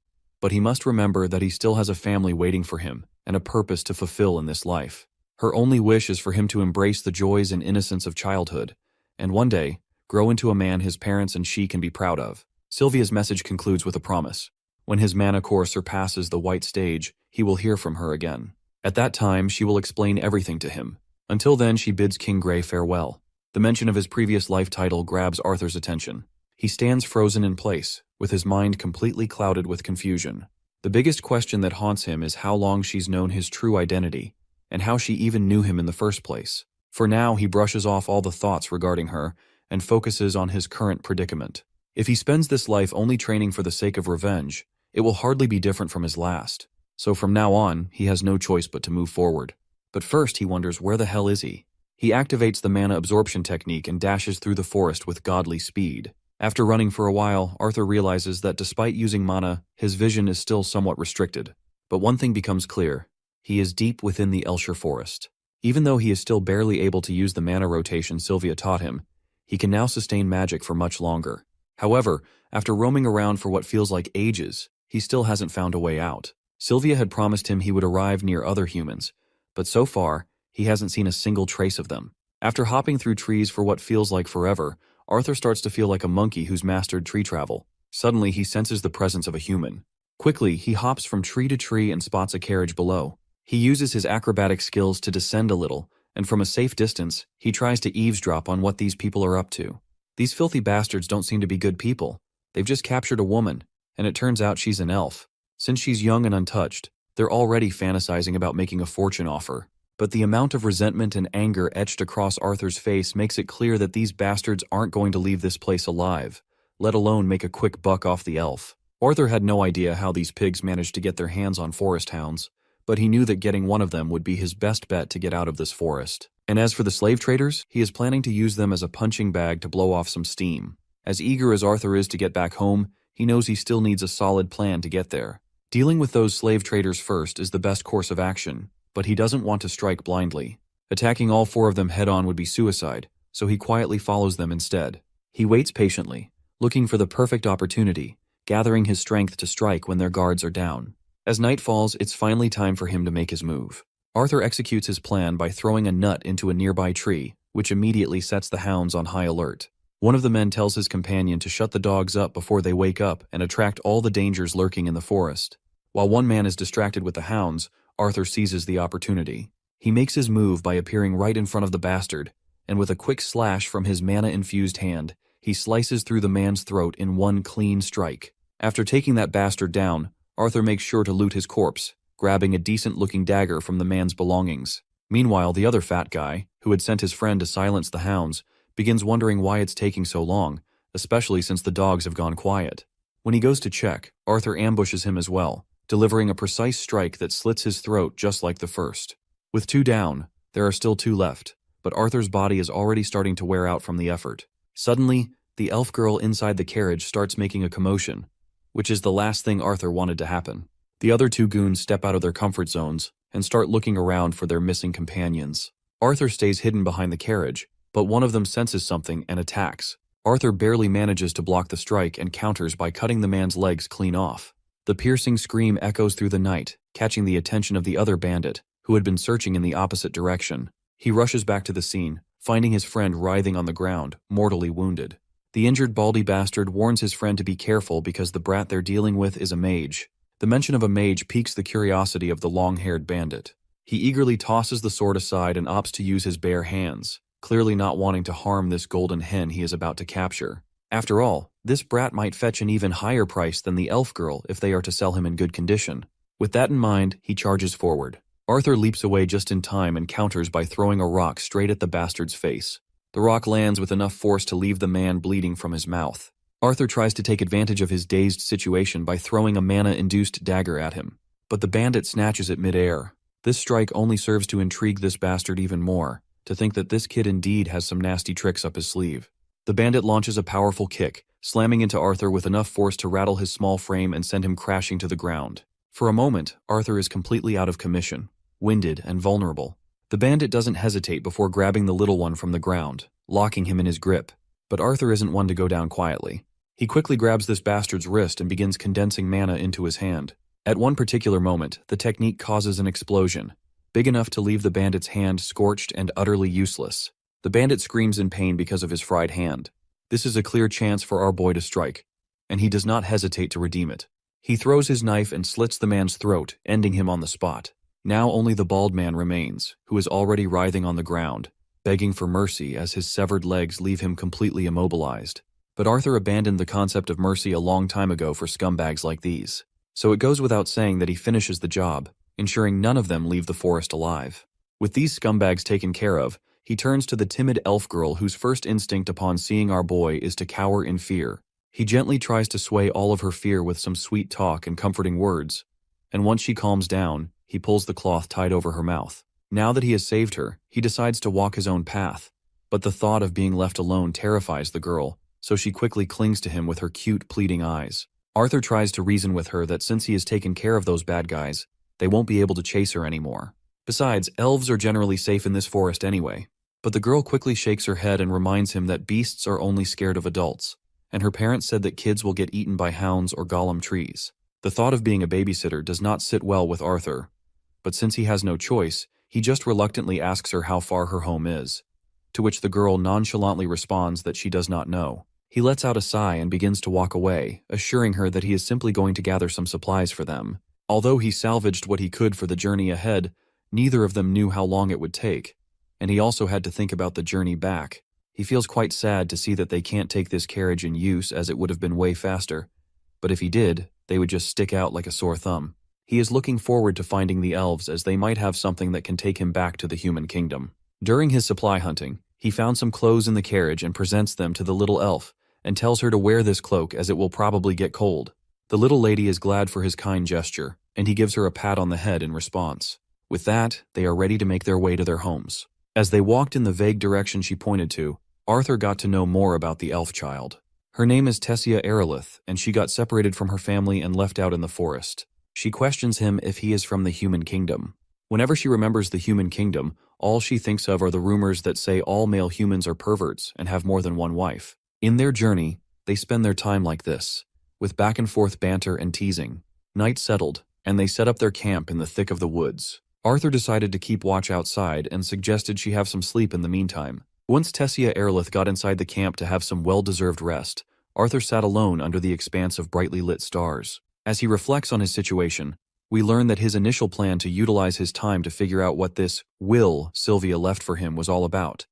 But he must remember that he still has a family waiting for him and a purpose to fulfill in this life. Her only wish is for him to embrace the joys and innocence of childhood, and one day, grow into a man his parents and she can be proud of. Sylvia's message concludes with a promise. When his mana core surpasses the white stage, he will hear from her again. At that time, she will explain everything to him. Until then, she bids King Grey farewell. The mention of his previous life title grabs Arthur's attention. He stands frozen in place, with his mind completely clouded with confusion. The biggest question that haunts him is how long she's known his true identity, and how she even knew him in the first place. For now, he brushes off all the thoughts regarding her and focuses on his current predicament. If he spends this life only training for the sake of revenge, it will hardly be different from his last. So from now on, he has no choice but to move forward. But first, he wonders, where the hell is he? He activates the mana absorption technique and dashes through the forest with godly speed. After running for a while, Arthur realizes that despite using mana, his vision is still somewhat restricted. But one thing becomes clear. He is deep within the Elshire forest. Even though he is still barely able to use the mana rotation Sylvia taught him, he can now sustain magic for much longer. However, after roaming around for what feels like ages, he still hasn't found a way out. Sylvia had promised him he would arrive near other humans, but so far, he hasn't seen a single trace of them. After hopping through trees for what feels like forever, Arthur starts to feel like a monkey who's mastered tree travel. Suddenly, he senses the presence of a human. Quickly, he hops from tree to tree and spots a carriage below. He uses his acrobatic skills to descend a little, and from a safe distance, he tries to eavesdrop on what these people are up to. These filthy bastards don't seem to be good people. They've just captured a woman, and it turns out she's an elf. Since she's young and untouched, they're already fantasizing about making a fortune offer. But the amount of resentment and anger etched across Arthur's face makes it clear that these bastards aren't going to leave this place alive, let alone make a quick buck off the elf. Arthur had no idea how these pigs managed to get their hands on forest hounds, but he knew that getting one of them would be his best bet to get out of this forest. And as for the slave traders, he is planning to use them as a punching bag to blow off some steam. As eager as Arthur is to get back home, he knows he still needs a solid plan to get there. Dealing with those slave traders first is the best course of action, but he doesn't want to strike blindly. Attacking all 4 of them head-on would be suicide, so he quietly follows them instead. He waits patiently, looking for the perfect opportunity, gathering his strength to strike when their guards are down. As night falls, it's finally time for him to make his move. Arthur executes his plan by throwing a nut into a nearby tree, which immediately sets the hounds on high alert. One of the men tells his companion to shut the dogs up before they wake up and attract all the dangers lurking in the forest. While one man is distracted with the hounds, Arthur seizes the opportunity. He makes his move by appearing right in front of the bastard, and with a quick slash from his mana-infused hand, he slices through the man's throat in one clean strike. After taking that bastard down, Arthur makes sure to loot his corpse, grabbing a decent-looking dagger from the man's belongings. Meanwhile, the other fat guy, who had sent his friend to silence the hounds, begins wondering why it's taking so long, especially since the dogs have gone quiet. When he goes to check, Arthur ambushes him as well, delivering a precise strike that slits his throat just like the first. With 2 down, there are still 2 left, but Arthur's body is already starting to wear out from the effort. Suddenly, the elf girl inside the carriage starts making a commotion, which is the last thing Arthur wanted to happen. The other 2 goons step out of their comfort zones and start looking around for their missing companions. Arthur stays hidden behind the carriage, but one of them senses something and attacks. Arthur barely manages to block the strike and counters by cutting the man's legs clean off. The piercing scream echoes through the night, catching the attention of the other bandit, who had been searching in the opposite direction. He rushes back to the scene, finding his friend writhing on the ground, mortally wounded. The injured baldy bastard warns his friend to be careful because the brat they're dealing with is a mage. The mention of a mage piques the curiosity of the long-haired bandit. He eagerly tosses the sword aside and opts to use his bare hands, clearly not wanting to harm this golden hen he is about to capture. After all, this brat might fetch an even higher price than the elf girl if they are to sell him in good condition. With that in mind, he charges forward. Arthur leaps away just in time and counters by throwing a rock straight at the bastard's face. The rock lands with enough force to leave the man bleeding from his mouth. Arthur tries to take advantage of his dazed situation by throwing a mana-induced dagger at him, but the bandit snatches it mid-air. This strike only serves to intrigue this bastard even more, to think that this kid indeed has some nasty tricks up his sleeve. The bandit launches a powerful kick, slamming into Arthur with enough force to rattle his small frame and send him crashing to the ground. For a moment, Arthur is completely out of commission, winded and vulnerable. The bandit doesn't hesitate before grabbing the little one from the ground, locking him in his grip. But Arthur isn't one to go down quietly. He quickly grabs this bastard's wrist and begins condensing mana into his hand. At one particular moment, the technique causes an explosion, big enough to leave the bandit's hand scorched and utterly useless. The bandit screams in pain because of his fried hand. This is a clear chance for our boy to strike, and he does not hesitate to redeem it. He throws his knife and slits the man's throat, ending him on the spot. Now only the bald man remains, who is already writhing on the ground, begging for mercy as his severed legs leave him completely immobilized. But Arthur abandoned the concept of mercy a long time ago for scumbags like these. So it goes without saying that he finishes the job, ensuring none of them leave the forest alive. With these scumbags taken care of, he turns to the timid elf girl whose first instinct upon seeing our boy is to cower in fear. He gently tries to sway all of her fear with some sweet talk and comforting words, and once she calms down, he pulls the cloth tied over her mouth. Now that he has saved her, he decides to walk his own path, but the thought of being left alone terrifies the girl, so she quickly clings to him with her cute, pleading eyes. Arthur tries to reason with her that since he has taken care of those bad guys, they won't be able to chase her anymore. Besides, elves are generally safe in this forest anyway. But the girl quickly shakes her head and reminds him that beasts are only scared of adults, and her parents said that kids will get eaten by hounds or golem trees. The thought of being a babysitter does not sit well with Arthur, but since he has no choice, he just reluctantly asks her how far her home is, to which the girl nonchalantly responds that she does not know. He lets out a sigh and begins to walk away, assuring her that he is simply going to gather some supplies for them. Although he salvaged what he could for the journey ahead, neither of them knew how long it would take, and he also had to think about the journey back. He feels quite sad to see that they can't take this carriage in use, as it would have been way faster, but if he did, they would just stick out like a sore thumb. He is looking forward to finding the elves, as they might have something that can take him back to the human kingdom. During his supply hunting, he found some clothes in the carriage and presents them to the little elf, and tells her to wear this cloak as it will probably get cold. The little lady is glad for his kind gesture, and he gives her a pat on the head in response. With that, they are ready to make their way to their homes. As they walked in the vague direction she pointed to, Arthur got to know more about the elf child. Her name is Tessia Aerolith, and she got separated from her family and left out in the forest. She questions him if he is from the human kingdom. Whenever she remembers the human kingdom, all she thinks of are the rumors that say all male humans are perverts and have more than one wife. In their journey, they spend their time like this, with back-and-forth banter and teasing. Night settled, and they set up their camp in the thick of the woods. Arthur decided to keep watch outside and suggested she have some sleep in the meantime. Once Tessia Aerolith got inside the camp to have some well-deserved rest, Arthur sat alone under the expanse of brightly lit stars. As he reflects on his situation, we learn that his initial plan to utilize his time to figure out what this will Sylvia left for him was all about.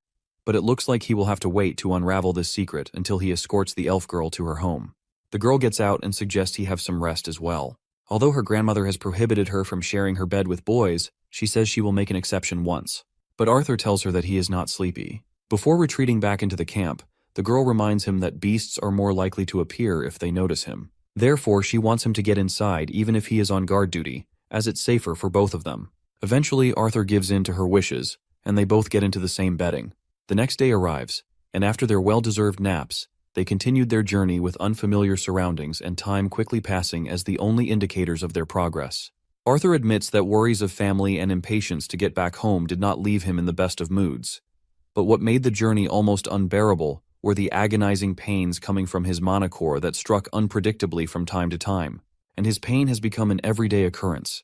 But it looks like he will have to wait to unravel this secret until he escorts the elf girl to her home. The girl gets out and suggests he have some rest as well. Although her grandmother has prohibited her from sharing her bed with boys, she says she will make an exception once. But Arthur tells her that he is not sleepy. Before retreating back into the camp, the girl reminds him that beasts are more likely to appear if they notice him. Therefore, she wants him to get inside even if he is on guard duty, as it's safer for both of them. Eventually, Arthur gives in to her wishes, and they both get into the same bedding. The next day arrives, and after their well-deserved naps, they continued their journey with unfamiliar surroundings and time quickly passing as the only indicators of their progress. Arthur admits that worries of family and impatience to get back home did not leave him in the best of moods. But what made the journey almost unbearable were the agonizing pains coming from his monocore that struck unpredictably from time to time, and his pain has become an everyday occurrence.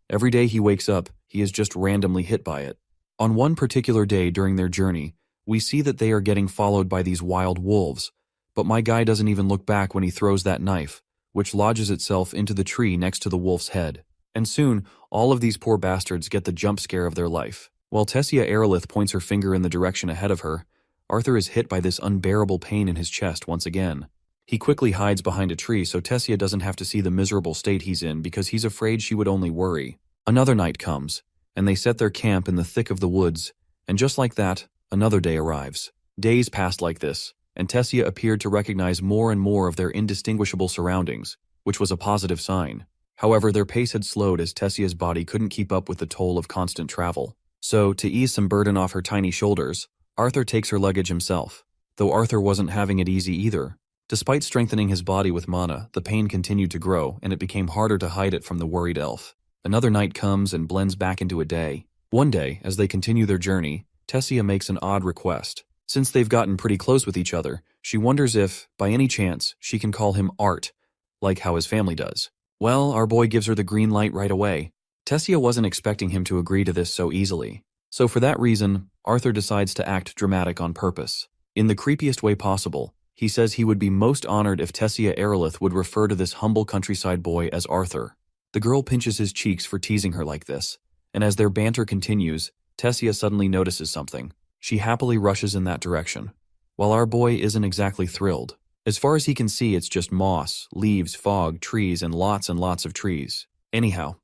Every day he wakes up, he is just randomly hit by it. On one particular day during their journey, we see that they are getting followed by these wild wolves, but my guy doesn't even look back when he throws that knife, which lodges itself into the tree next to the wolf's head. And soon, all of these poor bastards get the jump scare of their life. While Tessia Aerolith points her finger in the direction ahead of her, Arthur is hit by this unbearable pain in his chest once again. He quickly hides behind a tree so Tessia doesn't have to see the miserable state he's in because he's afraid she would only worry. Another night comes, and they set their camp in the thick of the woods, and just like that, another day arrives. Days passed like this, and Tessia appeared to recognize more and more of their indistinguishable surroundings, which was a positive sign. However, their pace had slowed as Tessia's body couldn't keep up with the toll of constant travel. So, to ease some burden off her tiny shoulders, Arthur takes her luggage himself. Though Arthur wasn't having it easy either. Despite strengthening his body with mana, the pain continued to grow, and it became harder to hide it from the worried elf. Another night comes and blends back into a day. One day, as they continue their journey, Tessia makes an odd request. Since they've gotten pretty close with each other, she wonders if, by any chance, she can call him Art, like how his family does. Well, our boy gives her the green light right away. Tessia wasn't expecting him to agree to this so easily. So for that reason, Arthur decides to act dramatic on purpose. In the creepiest way possible, he says he would be most honored if Tessia Aerolith would refer to this humble countryside boy as Arthur. The girl pinches his cheeks for teasing her like this, and as their banter continues, Tessia suddenly notices something. She happily rushes in that direction, while our boy isn't exactly thrilled. As far as he can see, it's just moss, leaves, fog, trees, and lots of trees. Anyhow,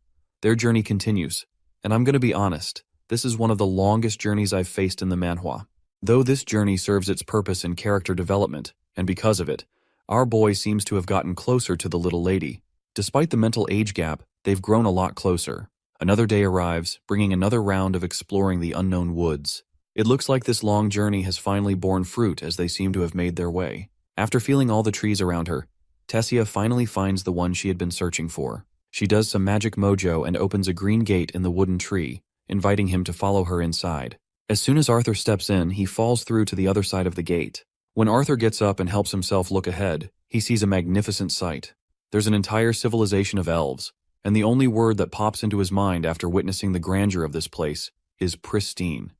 their journey continues, and I'm gonna be honest, this is one of the longest journeys I've faced in the manhwa. Though this journey serves its purpose in character development, and because of it, our boy seems to have gotten closer to the little lady. Despite the mental age gap, they've grown a lot closer. Another day arrives, bringing another round of exploring the unknown woods. It looks like this long journey has finally borne fruit as they seem to have made their way. After feeling all the trees around her, Tessia finally finds the one she had been searching for. She does some magic mojo and opens a green gate in the wooden tree, inviting him to follow her inside. As soon as Arthur steps in, he falls through to the other side of the gate. When Arthur gets up and helps himself look ahead, he sees a magnificent sight. There's an entire civilization of elves, and the only word that pops into his mind after witnessing the grandeur of this place is pristine.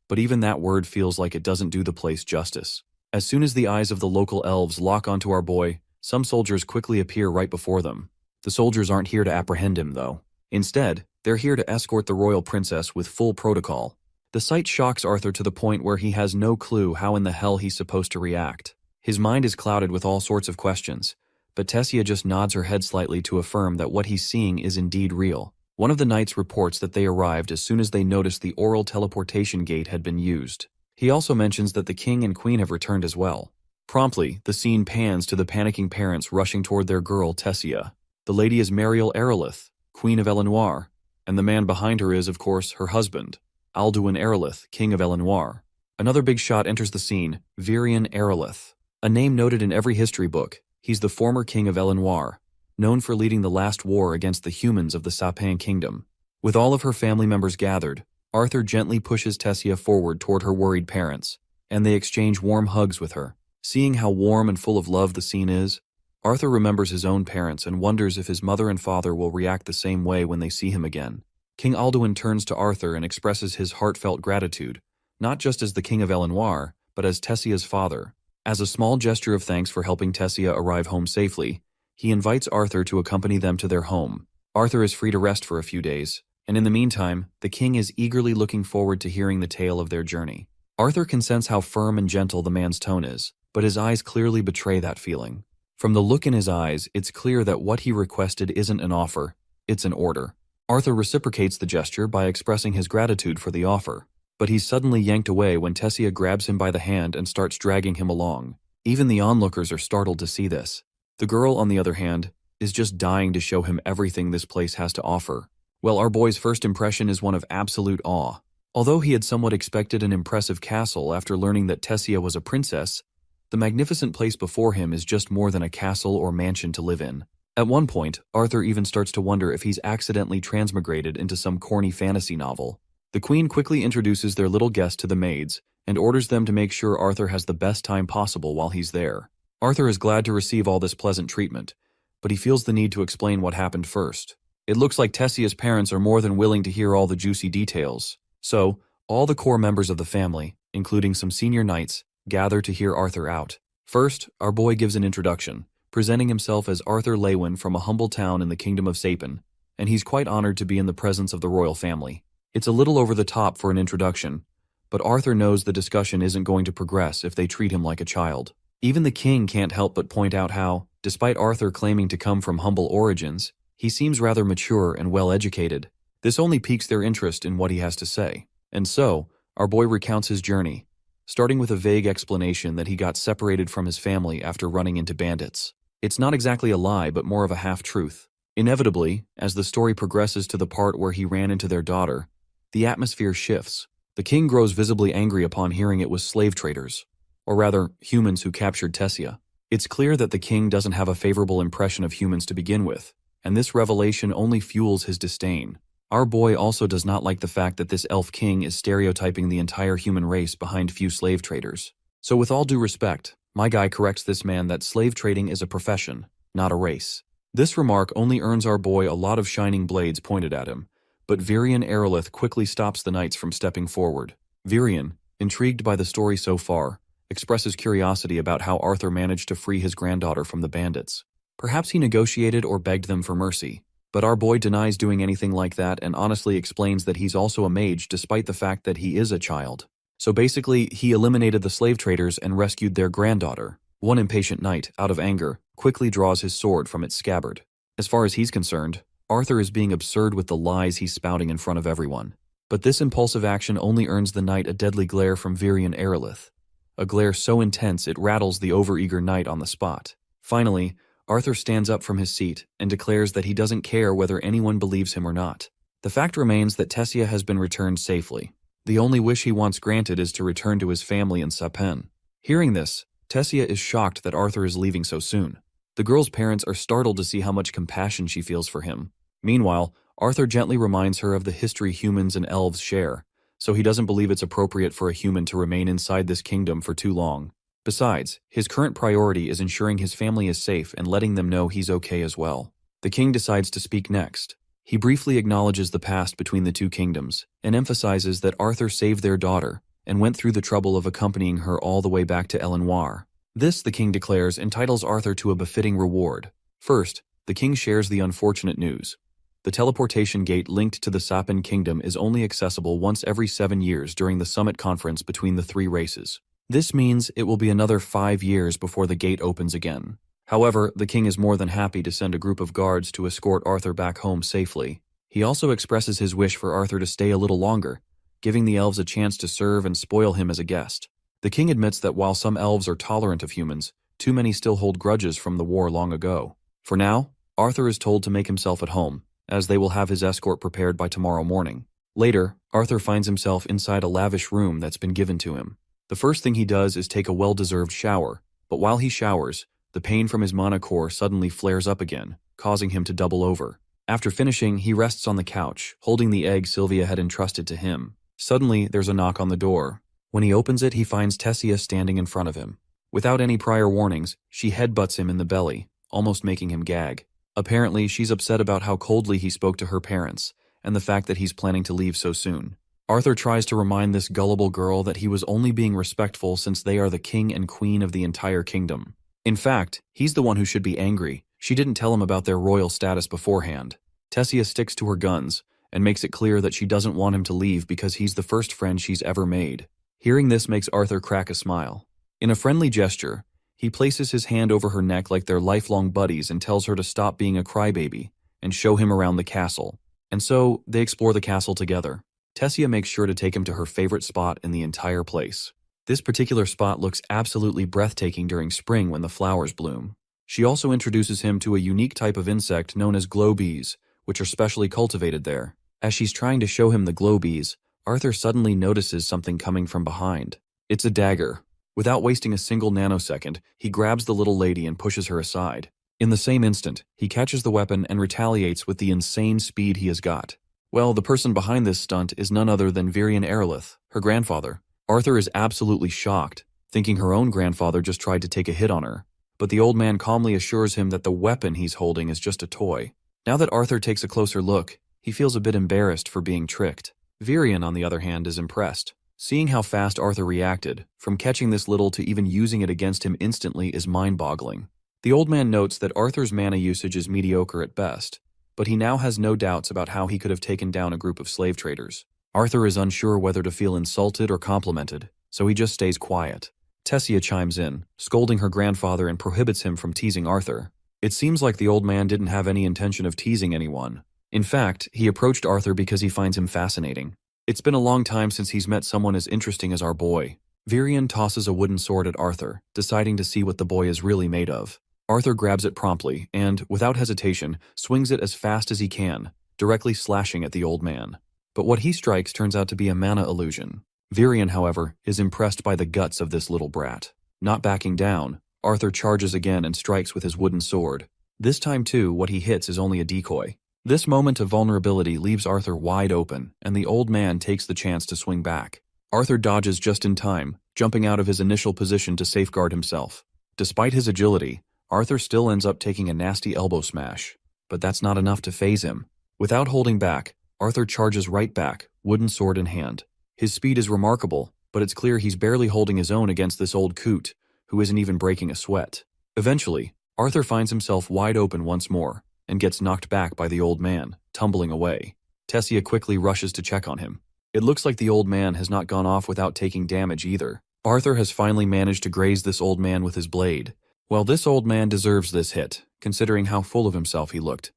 But even that word feels like it doesn't do the place justice. As soon as the eyes of the local elves lock onto our boy, some soldiers quickly appear right before them. The soldiers aren't here to apprehend him, though. Instead, they're here to escort the royal princess with full protocol. The sight shocks Arthur to the point where he has no clue how in the hell he's supposed to react. His mind is clouded with all sorts of questions, but Tessia just nods her head slightly to affirm that what he's seeing is indeed real. One of the knights reports that they arrived as soon as they noticed the oral teleportation gate had been used. He also mentions that the king and queen have returned as well. Promptly, the scene pans to the panicking parents rushing toward their girl, Tessia. The lady is Mariel Aerolith, Queen of Elenoir, and the man behind her is, of course, her husband, Alduin Aerolith, King of Elenoir. Another big shot enters the scene, Virion Aerolith. A name noted in every history book, he's the former king of Elenoir, known for leading the last war against the humans of the Sapin kingdom. With all of her family members gathered, Arthur gently pushes Tessia forward toward her worried parents, and they exchange warm hugs with her. Seeing how warm and full of love the scene is, Arthur remembers his own parents and wonders if his mother and father will react the same way when they see him again. King Alduin turns to Arthur and expresses his heartfelt gratitude, not just as the king of Elenoir, but as Tessia's father. As a small gesture of thanks for helping Tessia arrive home safely, he invites Arthur to accompany them to their home. Arthur is free to rest for a few days, and in the meantime, the king is eagerly looking forward to hearing the tale of their journey. Arthur can sense how firm and gentle the man's tone is, but his eyes clearly betray that feeling. From the look in his eyes, it's clear that what he requested isn't an offer, it's an order. Arthur reciprocates the gesture by expressing his gratitude for the offer, but he's suddenly yanked away when Tessia grabs him by the hand and starts dragging him along. Even the onlookers are startled to see this. The girl, on the other hand, is just dying to show him everything this place has to offer. Well, our boy's first impression is one of absolute awe. Although he had somewhat expected an impressive castle after learning that Tessia was a princess, the magnificent place before him is just more than a castle or mansion to live in. At one point, Arthur even starts to wonder if he's accidentally transmigrated into some corny fantasy novel. The queen quickly introduces their little guest to the maids and orders them to make sure Arthur has the best time possible while he's there. Arthur is glad to receive all this pleasant treatment, but he feels the need to explain what happened first. It looks like Tessia's parents are more than willing to hear all the juicy details. So, all the core members of the family, including some senior knights, gather to hear Arthur out. First, our boy gives an introduction, presenting himself as Arthur Lewin from a humble town in the kingdom of Sapin, and he's quite honored to be in the presence of the royal family. It's a little over the top for an introduction, but Arthur knows the discussion isn't going to progress if they treat him like a child. Even the king can't help but point out how, despite Arthur claiming to come from humble origins, he seems rather mature and well-educated. This only piques their interest in what he has to say. And so, our boy recounts his journey, starting with a vague explanation that he got separated from his family after running into bandits. It's not exactly a lie, but more of a half-truth. Inevitably, as the story progresses to the part where he ran into their daughter, the atmosphere shifts. The king grows visibly angry upon hearing it was slave traders, or rather, humans who captured Tessia. It's clear that the king doesn't have a favorable impression of humans to begin with, and this revelation only fuels his disdain. Our boy also does not like the fact that this elf king is stereotyping the entire human race behind few slave traders. So with all due respect, my guy corrects this man that slave trading is a profession, not a race. This remark only earns our boy a lot of shining blades pointed at him, but Virion Aerolith quickly stops the knights from stepping forward. Virion, intrigued by the story so far, expresses curiosity about how Arthur managed to free his granddaughter from the bandits. Perhaps he negotiated or begged them for mercy, but our boy denies doing anything like that and honestly explains that he's also a mage despite the fact that he is a child. So basically, he eliminated the slave traders and rescued their granddaughter. One impatient knight, out of anger, quickly draws his sword from its scabbard. As far as he's concerned, Arthur is being absurd with the lies he's spouting in front of everyone. But this impulsive action only earns the knight a deadly glare from Virion Aerolith, a glare so intense it rattles the overeager knight on the spot. Finally, Arthur stands up from his seat and declares that he doesn't care whether anyone believes him or not. The fact remains that Tessia has been returned safely. The only wish he wants granted is to return to his family in Sapin. Hearing this, Tessia is shocked that Arthur is leaving so soon. The girl's parents are startled to see how much compassion she feels for him, Meanwhile, Arthur gently reminds her of the history humans and elves share, so he doesn't believe it's appropriate for a human to remain inside this kingdom for too long. Besides, his current priority is ensuring his family is safe and letting them know he's okay as well. The king decides to speak next. He briefly acknowledges the past between the two kingdoms and emphasizes that Arthur saved their daughter and went through the trouble of accompanying her all the way back to Elenoir. This, the king declares, entitles Arthur to a befitting reward. First, the king shares the unfortunate news. The teleportation gate linked to the Sapin kingdom is only accessible once every 7 years during the summit conference between the three races. This means it will be another 5 years before the gate opens again. However, the king is more than happy to send a group of guards to escort Arthur back home safely. He also expresses his wish for Arthur to stay a little longer, giving the elves a chance to serve and spoil him as a guest. The king admits that while some elves are tolerant of humans, too many still hold grudges from the war long ago. For now, Arthur is told to make himself at home, as they will have his escort prepared by tomorrow morning. Later, Arthur finds himself inside a lavish room that's been given to him. The first thing he does is take a well-deserved shower, but while he showers, the pain from his mana core suddenly flares up again, causing him to double over. After finishing, he rests on the couch, holding the egg Sylvia had entrusted to him. Suddenly, there's a knock on the door. When he opens it, he finds Tessia standing in front of him. Without any prior warnings, she headbutts him in the belly, almost making him gag. Apparently, she's upset about how coldly he spoke to her parents, and the fact that he's planning to leave so soon. Arthur tries to remind this gullible girl that he was only being respectful since they are the king and queen of the entire kingdom. In fact, he's the one who should be angry. She didn't tell him about their royal status beforehand. Tessia sticks to her guns, and makes it clear that she doesn't want him to leave because he's the first friend she's ever made. Hearing this makes Arthur crack a smile. In a friendly gesture, he places his hand over her neck like they're lifelong buddies and tells her to stop being a crybaby and show him around the castle. And so, they explore the castle together. Tessia makes sure to take him to her favorite spot in the entire place. This particular spot looks absolutely breathtaking during spring when the flowers bloom. She also introduces him to a unique type of insect known as glow bees, which are specially cultivated there. As she's trying to show him the glow bees, Arthur suddenly notices something coming from behind. It's a dagger. Without wasting a single nanosecond, he grabs the little lady and pushes her aside. In the same instant, he catches the weapon and retaliates with the insane speed he has got. Well, the person behind this stunt is none other than Virian Erlith, her grandfather. Arthur is absolutely shocked, thinking her own grandfather just tried to take a hit on her. But the old man calmly assures him that the weapon he's holding is just a toy. Now that Arthur takes a closer look, he feels a bit embarrassed for being tricked. Virian, on the other hand, is impressed. Seeing how fast Arthur reacted, from catching this little to even using it against him instantly, is mind-boggling. The old man notes that Arthur's mana usage is mediocre at best, but he now has no doubts about how he could have taken down a group of slave traders. Arthur is unsure whether to feel insulted or complimented, so he just stays quiet. Tessia chimes in, scolding her grandfather and prohibits him from teasing Arthur. It seems like the old man didn't have any intention of teasing anyone. In fact, he approached Arthur because he finds him fascinating. It's been a long time since he's met someone as interesting as our boy. Virian tosses a wooden sword at Arthur, deciding to see what the boy is really made of. Arthur grabs it promptly and, without hesitation, swings it as fast as he can, directly slashing at the old man. But what he strikes turns out to be a mana illusion. Virian, however, is impressed by the guts of this little brat. Not backing down, Arthur charges again and strikes with his wooden sword. This time too, what he hits is only a decoy. This moment of vulnerability leaves Arthur wide open, and the old man takes the chance to swing back. Arthur dodges just in time, jumping out of his initial position to safeguard himself. Despite his agility, Arthur still ends up taking a nasty elbow smash. But that's not enough to faze him. Without holding back, Arthur charges right back, wooden sword in hand. His speed is remarkable, but it's clear he's barely holding his own against this old coot, who isn't even breaking a sweat. Eventually, Arthur finds himself wide open once more, and gets knocked back by the old man, tumbling away. Tessia quickly rushes to check on him. It looks like the old man has not gone off without taking damage either. Arthur has finally managed to graze this old man with his blade. Well, this old man deserves this hit, considering how full of himself he looked,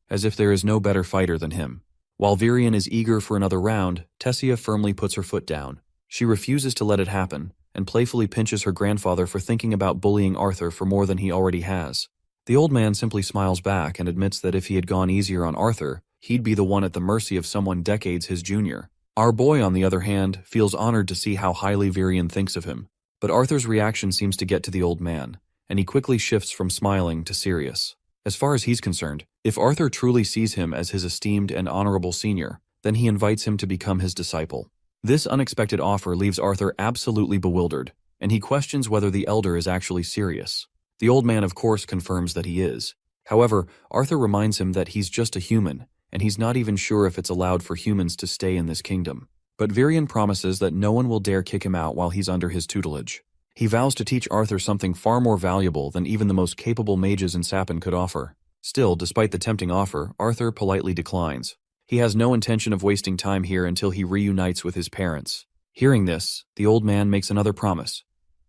as if there is no better fighter than him. While Virian is eager for another round, Tessia firmly puts her foot down. She refuses to let it happen, and playfully pinches her grandfather for thinking about bullying Arthur for more than he already has. The old man simply smiles back and admits that if he had gone easier on Arthur, he'd be the one at the mercy of someone decades his junior. Our boy, on the other hand, feels honored to see how highly Virian thinks of him. But Arthur's reaction seems to get to the old man, and he quickly shifts from smiling to serious. As far as he's concerned, If Arthur truly sees him as his esteemed and honorable senior, then he invites him to become his disciple. This unexpected offer leaves Arthur absolutely bewildered, and he questions whether the elder is actually serious. The old man, of course, confirms that he is. However, Arthur reminds him that he's just a human, and he's not even sure if it's allowed for humans to stay in this kingdom. But Virion promises that no one will dare kick him out while he's under his tutelage. He vows to teach Arthur something far more valuable than even the most capable mages in Sapin could offer. Still, despite the tempting offer, Arthur politely declines. He has no intention of wasting time here until he reunites with his parents. Hearing this, the old man makes another promise: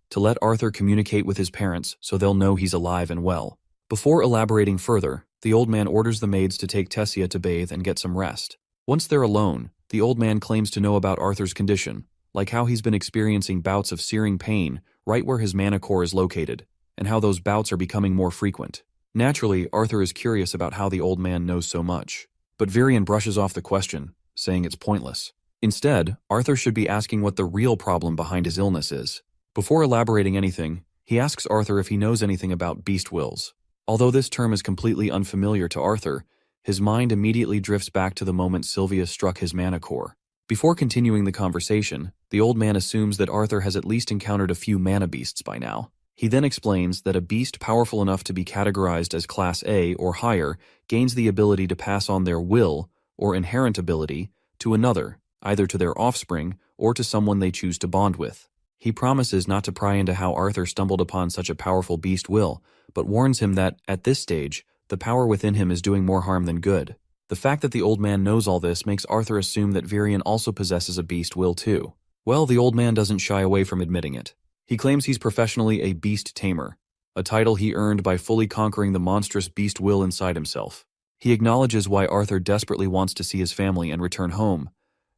to let Arthur communicate with his parents so they'll know he's alive and well. Before elaborating further, the old man orders the maids to take Tessia to bathe and get some rest. Once they're alone, the old man claims to know about Arthur's condition, like how he's been experiencing bouts of searing pain right where his mana core is located, and how those bouts are becoming more frequent. Naturally, Arthur is curious about how the old man knows so much. But Virion brushes off the question, saying it's pointless. Instead, Arthur should be asking what the real problem behind his illness is. Before elaborating anything, he asks Arthur if he knows anything about beast wills. Although this term is completely unfamiliar to Arthur, his mind immediately drifts back to the moment Sylvia struck his mana core. Before continuing the conversation, the old man assumes that Arthur has at least encountered a few mana beasts by now. He then explains that a beast powerful enough to be categorized as Class A or higher gains the ability to pass on their will, or inherent ability, to another, either to their offspring or to someone they choose to bond with. He promises not to pry into how Arthur stumbled upon such a powerful beast will, but warns him that, at this stage, the power within him is doing more harm than good. The fact that the old man knows all this makes Arthur assume that Virion also possesses a beast will too. Well, the old man doesn't shy away from admitting it. He claims he's professionally a beast tamer, a title he earned by fully conquering the monstrous beast will inside himself. He acknowledges why Arthur desperately wants to see his family and return home,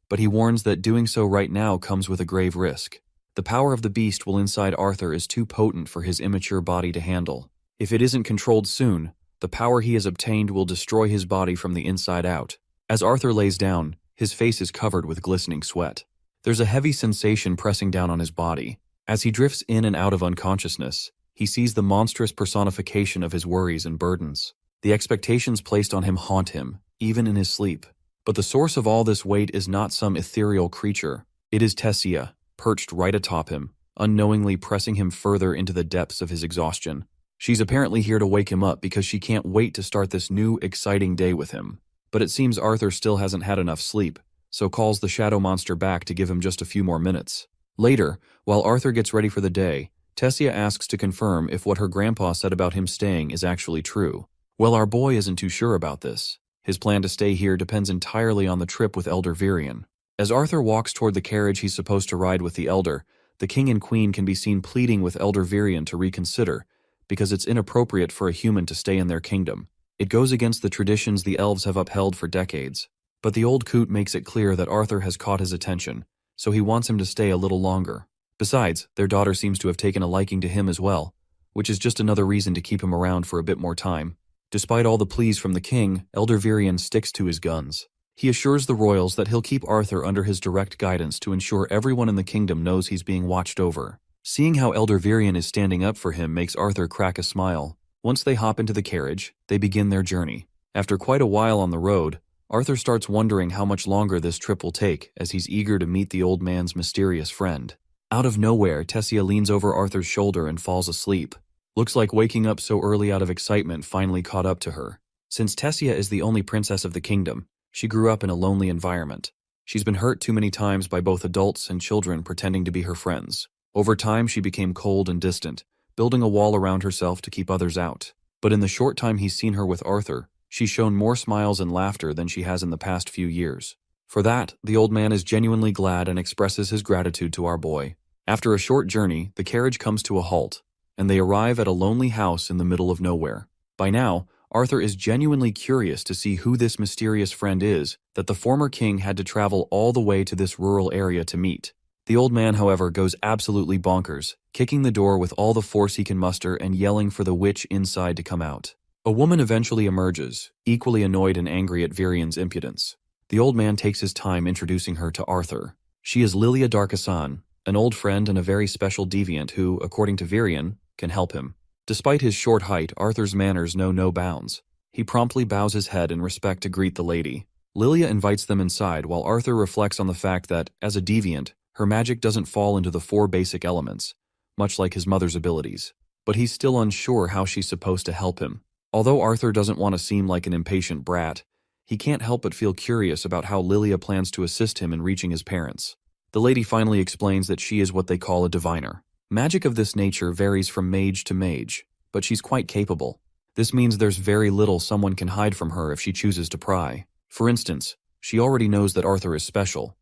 but he warns that doing so right now comes with a grave risk. The power of the beast will inside Arthur is too potent for his immature body to handle. If it isn't controlled soon, the power he has obtained will destroy his body from the inside out. As Arthur lays down, his face is covered with glistening sweat. There's a heavy sensation pressing down on his body. As he drifts in and out of unconsciousness, he sees the monstrous personification of his worries and burdens. The expectations placed on him haunt him, even in his sleep. But the source of all this weight is not some ethereal creature. It is Tessia, perched right atop him, unknowingly pressing him further into the depths of his exhaustion. She's apparently here to wake him up because she can't wait to start this new, exciting day with him. But it seems Arthur still hasn't had enough sleep, so calls the shadow monster back to give him just a few more minutes. Later, while Arthur gets ready for the day, Tessia asks to confirm if what her grandpa said about him staying is actually true. Well, our boy isn't too sure about this. His plan to stay here depends entirely on the trip with Elder Virion. As Arthur walks toward the carriage he's supposed to ride with the Elder, the King and Queen can be seen pleading with Elder Virion to reconsider, because it's inappropriate for a human to stay in their kingdom. It goes against the traditions the elves have upheld for decades. But the old coot makes it clear that Arthur has caught his attention, so he wants him to stay a little longer. Besides, their daughter seems to have taken a liking to him as well, which is just another reason to keep him around for a bit more time. Despite all the pleas from the king, Elder Virion sticks to his guns. He assures the royals that he'll keep Arthur under his direct guidance to ensure everyone in the kingdom knows he's being watched over. Seeing how Elder Virion is standing up for him makes Arthur crack a smile. Once they hop into the carriage, they begin their journey. After quite a while on the road, Arthur starts wondering how much longer this trip will take as he's eager to meet the old man's mysterious friend. Out of nowhere, Tessia leans over Arthur's shoulder and falls asleep. Looks like waking up so early out of excitement finally caught up to her. Since Tessia is the only princess of the kingdom, she grew up in a lonely environment. She's been hurt too many times by both adults and children pretending to be her friends. Over time, she became cold and distant, building a wall around herself to keep others out. But in the short time he's seen her with Arthur, she's shown more smiles and laughter than she has in the past few years. For that, the old man is genuinely glad and expresses his gratitude to our boy. After a short journey, the carriage comes to a halt, and they arrive at a lonely house in the middle of nowhere. By now, Arthur is genuinely curious to see who this mysterious friend is that the former king had to travel all the way to this rural area to meet. The old man, however, goes absolutely bonkers, kicking the door with all the force he can muster and yelling for the witch inside to come out. A woman eventually emerges, equally annoyed and angry at Virion's impudence. The old man takes his time introducing her to Arthur. She is Lilia Darkassan, an old friend and a very special deviant who, according to Virion, can help him. Despite his short height, Arthur's manners know no bounds. He promptly bows his head in respect to greet the lady. Lilia invites them inside while Arthur reflects on the fact that, as a deviant, her magic doesn't fall into the 4 basic elements, much like his mother's abilities. But he's still unsure how she's supposed to help him. Although Arthur doesn't want to seem like an impatient brat, he can't help but feel curious about how Lilia plans to assist him in reaching his parents. The lady finally explains that she is what they call a diviner. Magic of this nature varies from mage to mage, but she's quite capable. This means there's very little someone can hide from her if she chooses to pry. For instance, she already knows that Arthur is special.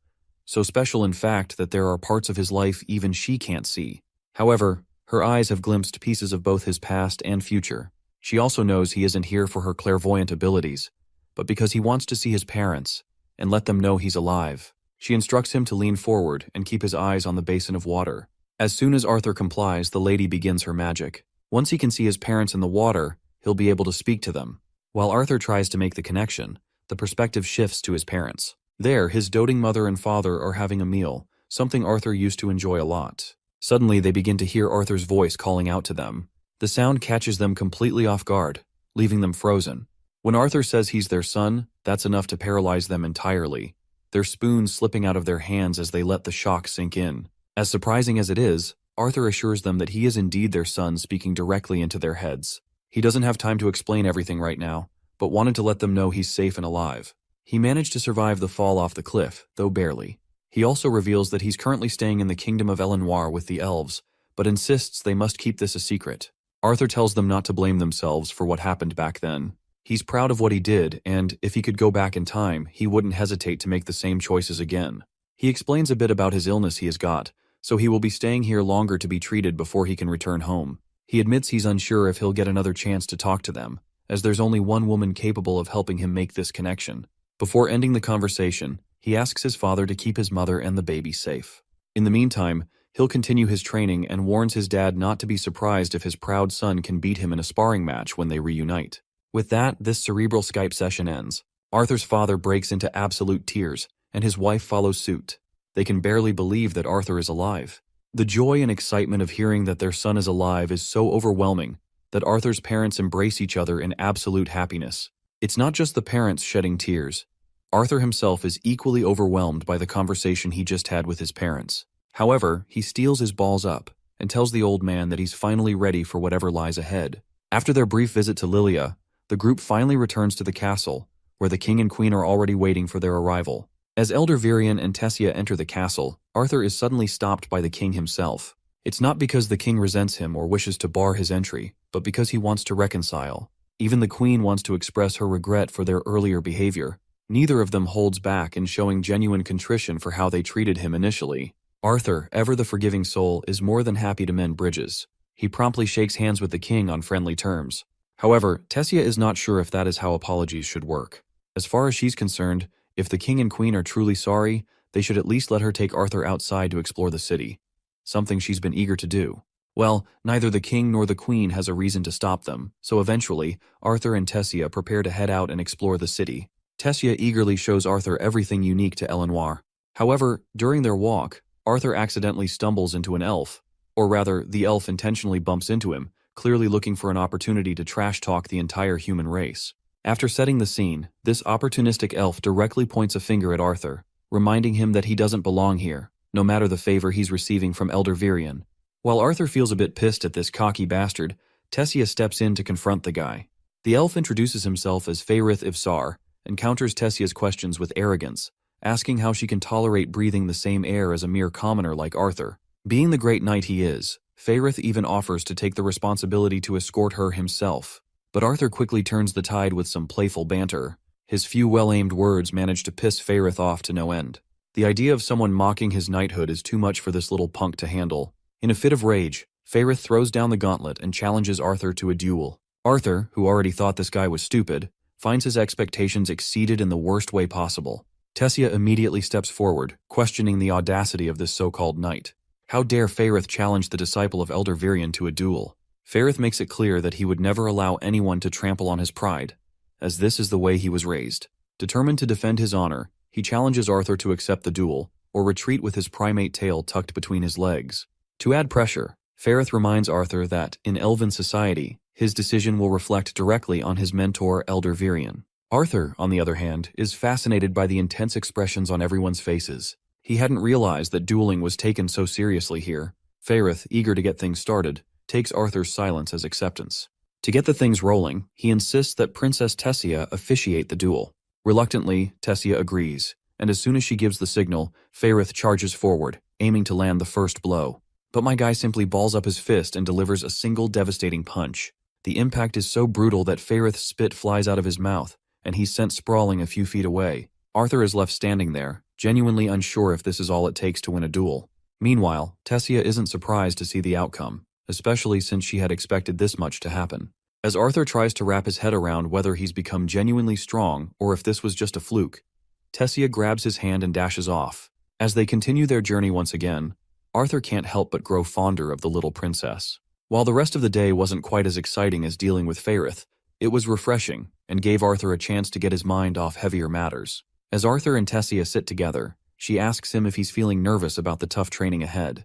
So special in fact that there are parts of his life even she can't see. However, her eyes have glimpsed pieces of both his past and future. She also knows he isn't here for her clairvoyant abilities, but because he wants to see his parents and let them know he's alive. She instructs him to lean forward and keep his eyes on the basin of water. As soon as Arthur complies, the lady begins her magic. Once he can see his parents in the water, he'll be able to speak to them. While Arthur tries to make the connection, the perspective shifts to his parents. There, his doting mother and father are having a meal, something Arthur used to enjoy a lot. Suddenly, they begin to hear Arthur's voice calling out to them. The sound catches them completely off guard, leaving them frozen. When Arthur says he's their son, that's enough to paralyze them entirely, their spoons slipping out of their hands as they let the shock sink in. As surprising as it is, Arthur assures them that he is indeed their son speaking directly into their heads. He doesn't have time to explain everything right now, but wanted to let them know he's safe and alive. He managed to survive the fall off the cliff, though barely. He also reveals that he's currently staying in the kingdom of Elenoir with the elves, but insists they must keep this a secret. Arthur tells them not to blame themselves for what happened back then. He's proud of what he did, and if he could go back in time, he wouldn't hesitate to make the same choices again. He explains a bit about his illness he has got, so he will be staying here longer to be treated before he can return home. He admits he's unsure if he'll get another chance to talk to them, as there's only one woman capable of helping him make this connection. Before ending the conversation, he asks his father to keep his mother and the baby safe. In the meantime, he'll continue his training and warns his dad not to be surprised if his proud son can beat him in a sparring match when they reunite. With that, this cerebral Skype session ends. Arthur's father breaks into absolute tears, and his wife follows suit. They can barely believe that Arthur is alive. The joy and excitement of hearing that their son is alive is so overwhelming that Arthur's parents embrace each other in absolute happiness. It's not just the parents shedding tears. Arthur himself is equally overwhelmed by the conversation he just had with his parents. However, he steels his balls up and tells the old man that he's finally ready for whatever lies ahead. After their brief visit to Lilia, the group finally returns to the castle, where the king and queen are already waiting for their arrival. As Elder Virion and Tessia enter the castle, Arthur is suddenly stopped by the king himself. It's not because the king resents him or wishes to bar his entry, but because he wants to reconcile. Even the queen wants to express her regret for their earlier behavior. Neither of them holds back in showing genuine contrition for how they treated him initially. Arthur, ever the forgiving soul, is more than happy to mend bridges. He promptly shakes hands with the king on friendly terms. However, Tessia is not sure if that is how apologies should work. As far as she's concerned, if the king and queen are truly sorry, they should at least let her take Arthur outside to explore the city. Something she's been eager to do. Well, neither the king nor the queen has a reason to stop them, so eventually, Arthur and Tessia prepare to head out and explore the city. Tessia eagerly shows Arthur everything unique to Elenoir. However, during their walk, Arthur accidentally stumbles into an elf. Or rather, the elf intentionally bumps into him, clearly looking for an opportunity to trash-talk the entire human race. After setting the scene, this opportunistic elf directly points a finger at Arthur, reminding him that he doesn't belong here, no matter the favor he's receiving from Elder Virion. While Arthur feels a bit pissed at this cocky bastard, Tessia steps in to confront the guy. The elf introduces himself as Faerith Ivsar and counters Tessia's questions with arrogance, asking how she can tolerate breathing the same air as a mere commoner like Arthur. Being the great knight he is, Faerith even offers to take the responsibility to escort her himself. But Arthur quickly turns the tide with some playful banter. His few well-aimed words manage to piss Faerith off to no end. The idea of someone mocking his knighthood is too much for this little punk to handle. In a fit of rage, Faerith throws down the gauntlet and challenges Arthur to a duel. Arthur, who already thought this guy was stupid, finds his expectations exceeded in the worst way possible. Tessia immediately steps forward, questioning the audacity of this so-called knight. How dare Faerith challenge the disciple of Elder Virion to a duel? Faerith makes it clear that he would never allow anyone to trample on his pride, as this is the way he was raised. Determined to defend his honor, he challenges Arthur to accept the duel, or retreat with his primate tail tucked between his legs. To add pressure, Faerith reminds Arthur that, in elven society, His decision will reflect directly on his mentor, Elder Virion. Arthur, on the other hand, is fascinated by the intense expressions on everyone's faces. He hadn't realized that dueling was taken so seriously here. Faerith, eager to get things started, takes Arthur's silence as acceptance. To get the things rolling, he insists that Princess Tessia officiate the duel. Reluctantly, Tessia agrees, and as soon as she gives the signal, Faerith charges forward, aiming to land the first blow. But my guy simply balls up his fist and delivers a single devastating punch. The impact is so brutal that Faerith's spit flies out of his mouth, and he's sent sprawling a few feet away. Arthur is left standing there, genuinely unsure if this is all it takes to win a duel. Meanwhile, Tessia isn't surprised to see the outcome, especially since she had expected this much to happen. As Arthur tries to wrap his head around whether he's become genuinely strong or if this was just a fluke, Tessia grabs his hand and dashes off. As they continue their journey once again, Arthur can't help but grow fonder of the little princess. While the rest of the day wasn't quite as exciting as dealing with Faerith, it was refreshing and gave Arthur a chance to get his mind off heavier matters. As Arthur and Tessia sit together, she asks him if he's feeling nervous about the tough training ahead.